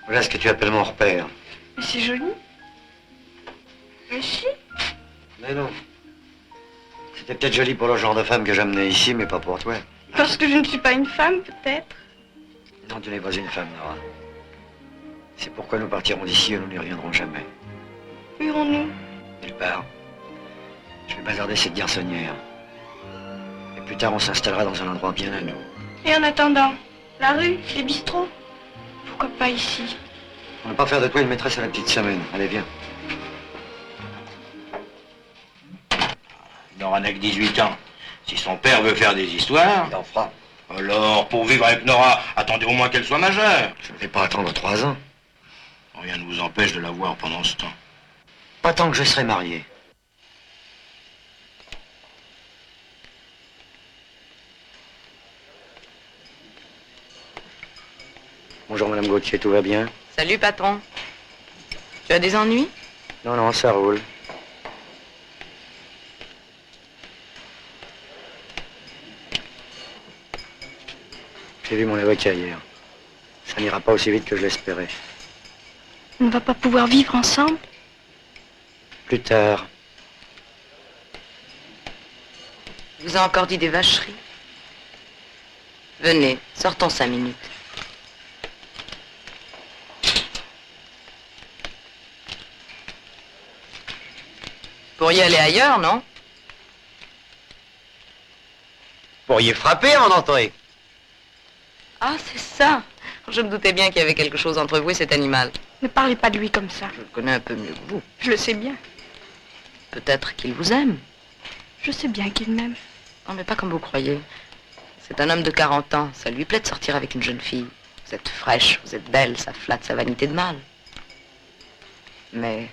Voilà ce que tu appelles mon repère. Mais c'est joli. Mais si. Mais non. C'était peut-être joli pour le genre de femme que j'amenais ici, mais pas pour toi. Parce que je ne suis pas une femme, peut-être. Non, tu n'es pas une femme, Nora. C'est pourquoi nous partirons d'ici et nous n'y reviendrons jamais. Où irons-nous? Nulle part. Je vais bazarder cette garçonnière. Et plus tard, on s'installera dans un endroit bien à nous. Et en attendant, la rue, les bistrots? Pourquoi pas ici? On ne va pas faire de toi une maîtresse à la petite semaine. Allez, viens. Nora n'a que 18 ans. Si son père veut faire des histoires... Il en fera. Alors, pour vivre avec Nora, attendez au moins qu'elle soit majeure. Je ne vais pas attendre 3 ans. Rien ne vous empêche de la voir pendant ce temps. Pas tant que je serai marié. Bonjour Madame Gauthier, tout va bien? Salut, patron. Tu as des ennuis? Non, non, ça roule. J'ai vu mon avocat hier. Ça n'ira pas aussi vite que je l'espérais. On ne va pas pouvoir vivre ensemble? Plus tard. Il vous a encore dit des vacheries. Venez, sortons 5 minutes. Pourriez aller ailleurs, non? Pourriez frapper en entrée. Ah, c'est ça. Je me doutais bien qu'il y avait quelque chose entre vous et cet animal. Ne parlez pas de lui comme ça. Je le connais un peu mieux que vous. Je le sais bien. Peut-être qu'il vous aime. Je sais bien qu'il m'aime. Non, mais pas comme vous croyez. C'est un homme de 40 ans. Ça lui plaît de sortir avec une jeune fille. Vous êtes fraîche, vous êtes belle, ça flatte sa vanité de mâle. Mais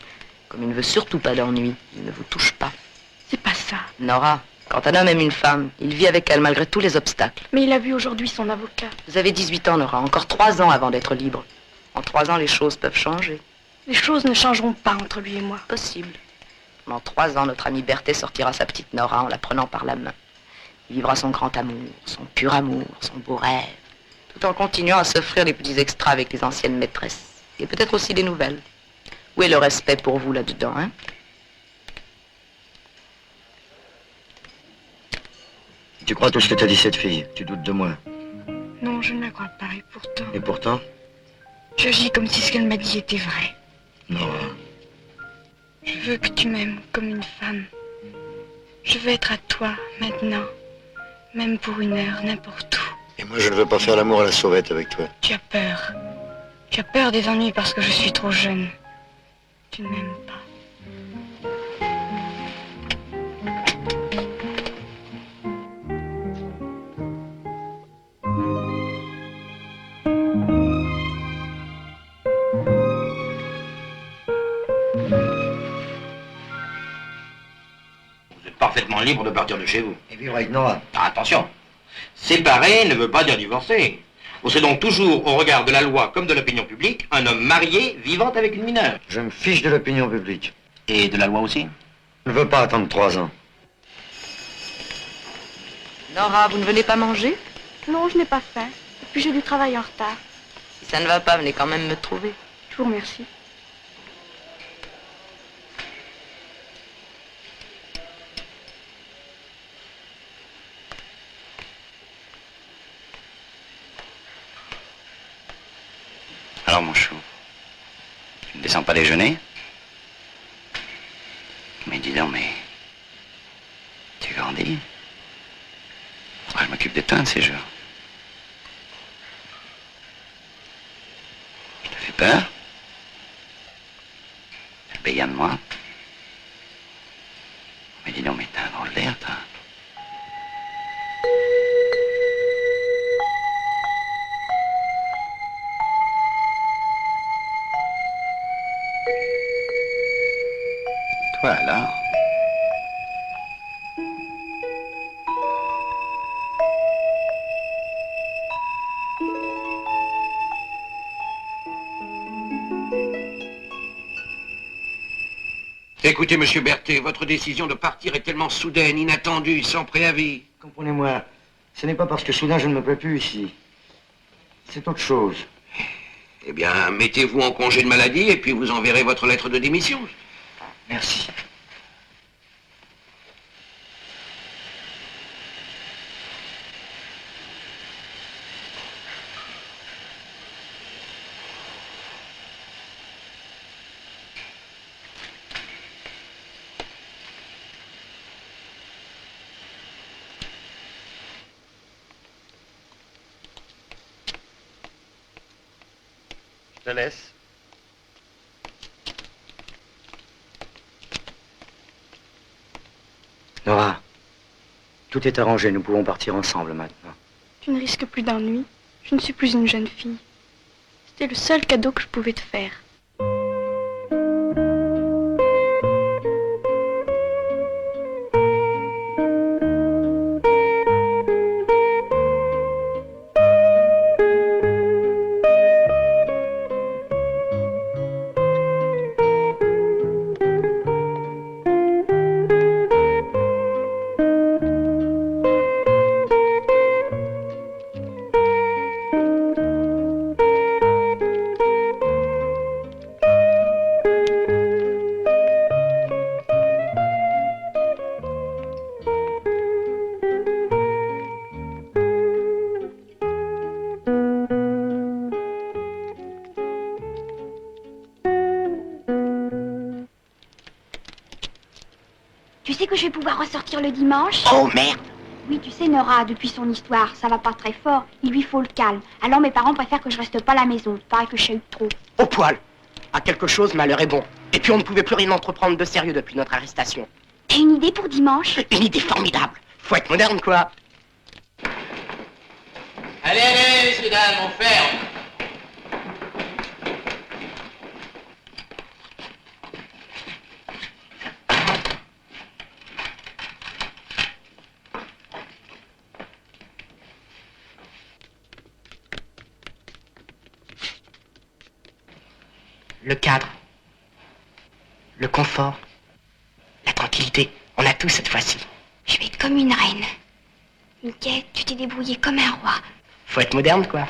comme il ne veut surtout pas d'ennui, il ne vous touche pas. C'est pas ça. Nora, quand un homme aime une femme, il vit avec elle malgré tous les obstacles. Mais il a vu aujourd'hui son avocat. Vous avez 18 ans, Nora. Encore 3 ans avant d'être libre. En 3 ans, les choses peuvent changer. Les choses ne changeront pas entre lui et moi. Possible. Dans 3 ans, notre amie Berthet sortira sa petite Nora en la prenant par la main. Il vivra son grand amour, son pur amour, son beau rêve, tout en continuant à s'offrir des petits extras avec les anciennes maîtresses. Et peut-être aussi des nouvelles. Où est le respect pour vous là-dedans, hein? Tu crois tout ce que t'a dit cette fille? Tu doutes de moi? Non, je ne la crois pas, et pourtant... Et pourtant? J'agis comme si ce qu'elle m'a dit était vrai. Nora. Je veux que tu m'aimes comme une femme. Je veux être à toi, maintenant. Même pour 1 heure, n'importe où. Et moi, je ne veux pas faire l'amour à la sauvette avec toi. Tu as peur. Tu as peur des ennuis parce que je suis trop jeune. Tu ne m'aimes pas. Parfaitement libre de partir de chez vous. Et vivre avec Nora. Ah, attention, séparer ne veut pas dire divorcer. Vous serez donc toujours, au regard de la loi comme de l'opinion publique, un homme marié vivant avec une mineure. Je me fiche de l'opinion publique. Et de la loi aussi? Je ne veux pas attendre 3 ans. Nora, vous ne venez pas manger? Non, je n'ai pas faim. Et puis j'ai du travail en retard. Si ça ne va pas, venez quand même me trouver. Je vous remercie. Alors, mon chou, tu ne descends pas déjeuner? Mais dis donc, mais... Tu grandis? Faudra que je m'occupe de toi un de ces jours. Je te fais peur? Tu béganes de moi? Mais dis donc, mais t'as un drôle d'air, toi. Toi, alors? Écoutez, monsieur Berthet, votre décision de partir est tellement soudaine, inattendue, sans préavis. Comprenez-moi, ce n'est pas parce que soudain je ne me plais plus ici. C'est autre chose. Eh bien, mettez-vous en congé de maladie et puis vous enverrez votre lettre de démission. Merci. Je te laisse. Nora, tout est arrangé, nous pouvons partir ensemble maintenant. Tu ne risques plus d'ennui. Je ne suis plus une jeune fille. C'était le seul cadeau que je pouvais te faire. que je vais pouvoir ressortir le dimanche? Oh merde! Oui, tu sais, Nora, depuis son histoire, ça va pas très fort. Il lui faut le calme. Alors mes parents préfèrent que je reste pas à la maison. Il paraît que je chahute trop. Au poil! À quelque chose, malheur est bon. Et puis on ne pouvait plus rien entreprendre de sérieux depuis notre arrestation. T'as une idée pour dimanche? Une idée formidable! Faut être moderne, quoi! Allez, allez, messieurs, dames, on ferme. Le cadre, le confort, la tranquillité, on a tout cette fois-ci. Je vais être comme une reine. Mickey, tu t'es débrouillé comme un roi. Faut être moderne, quoi.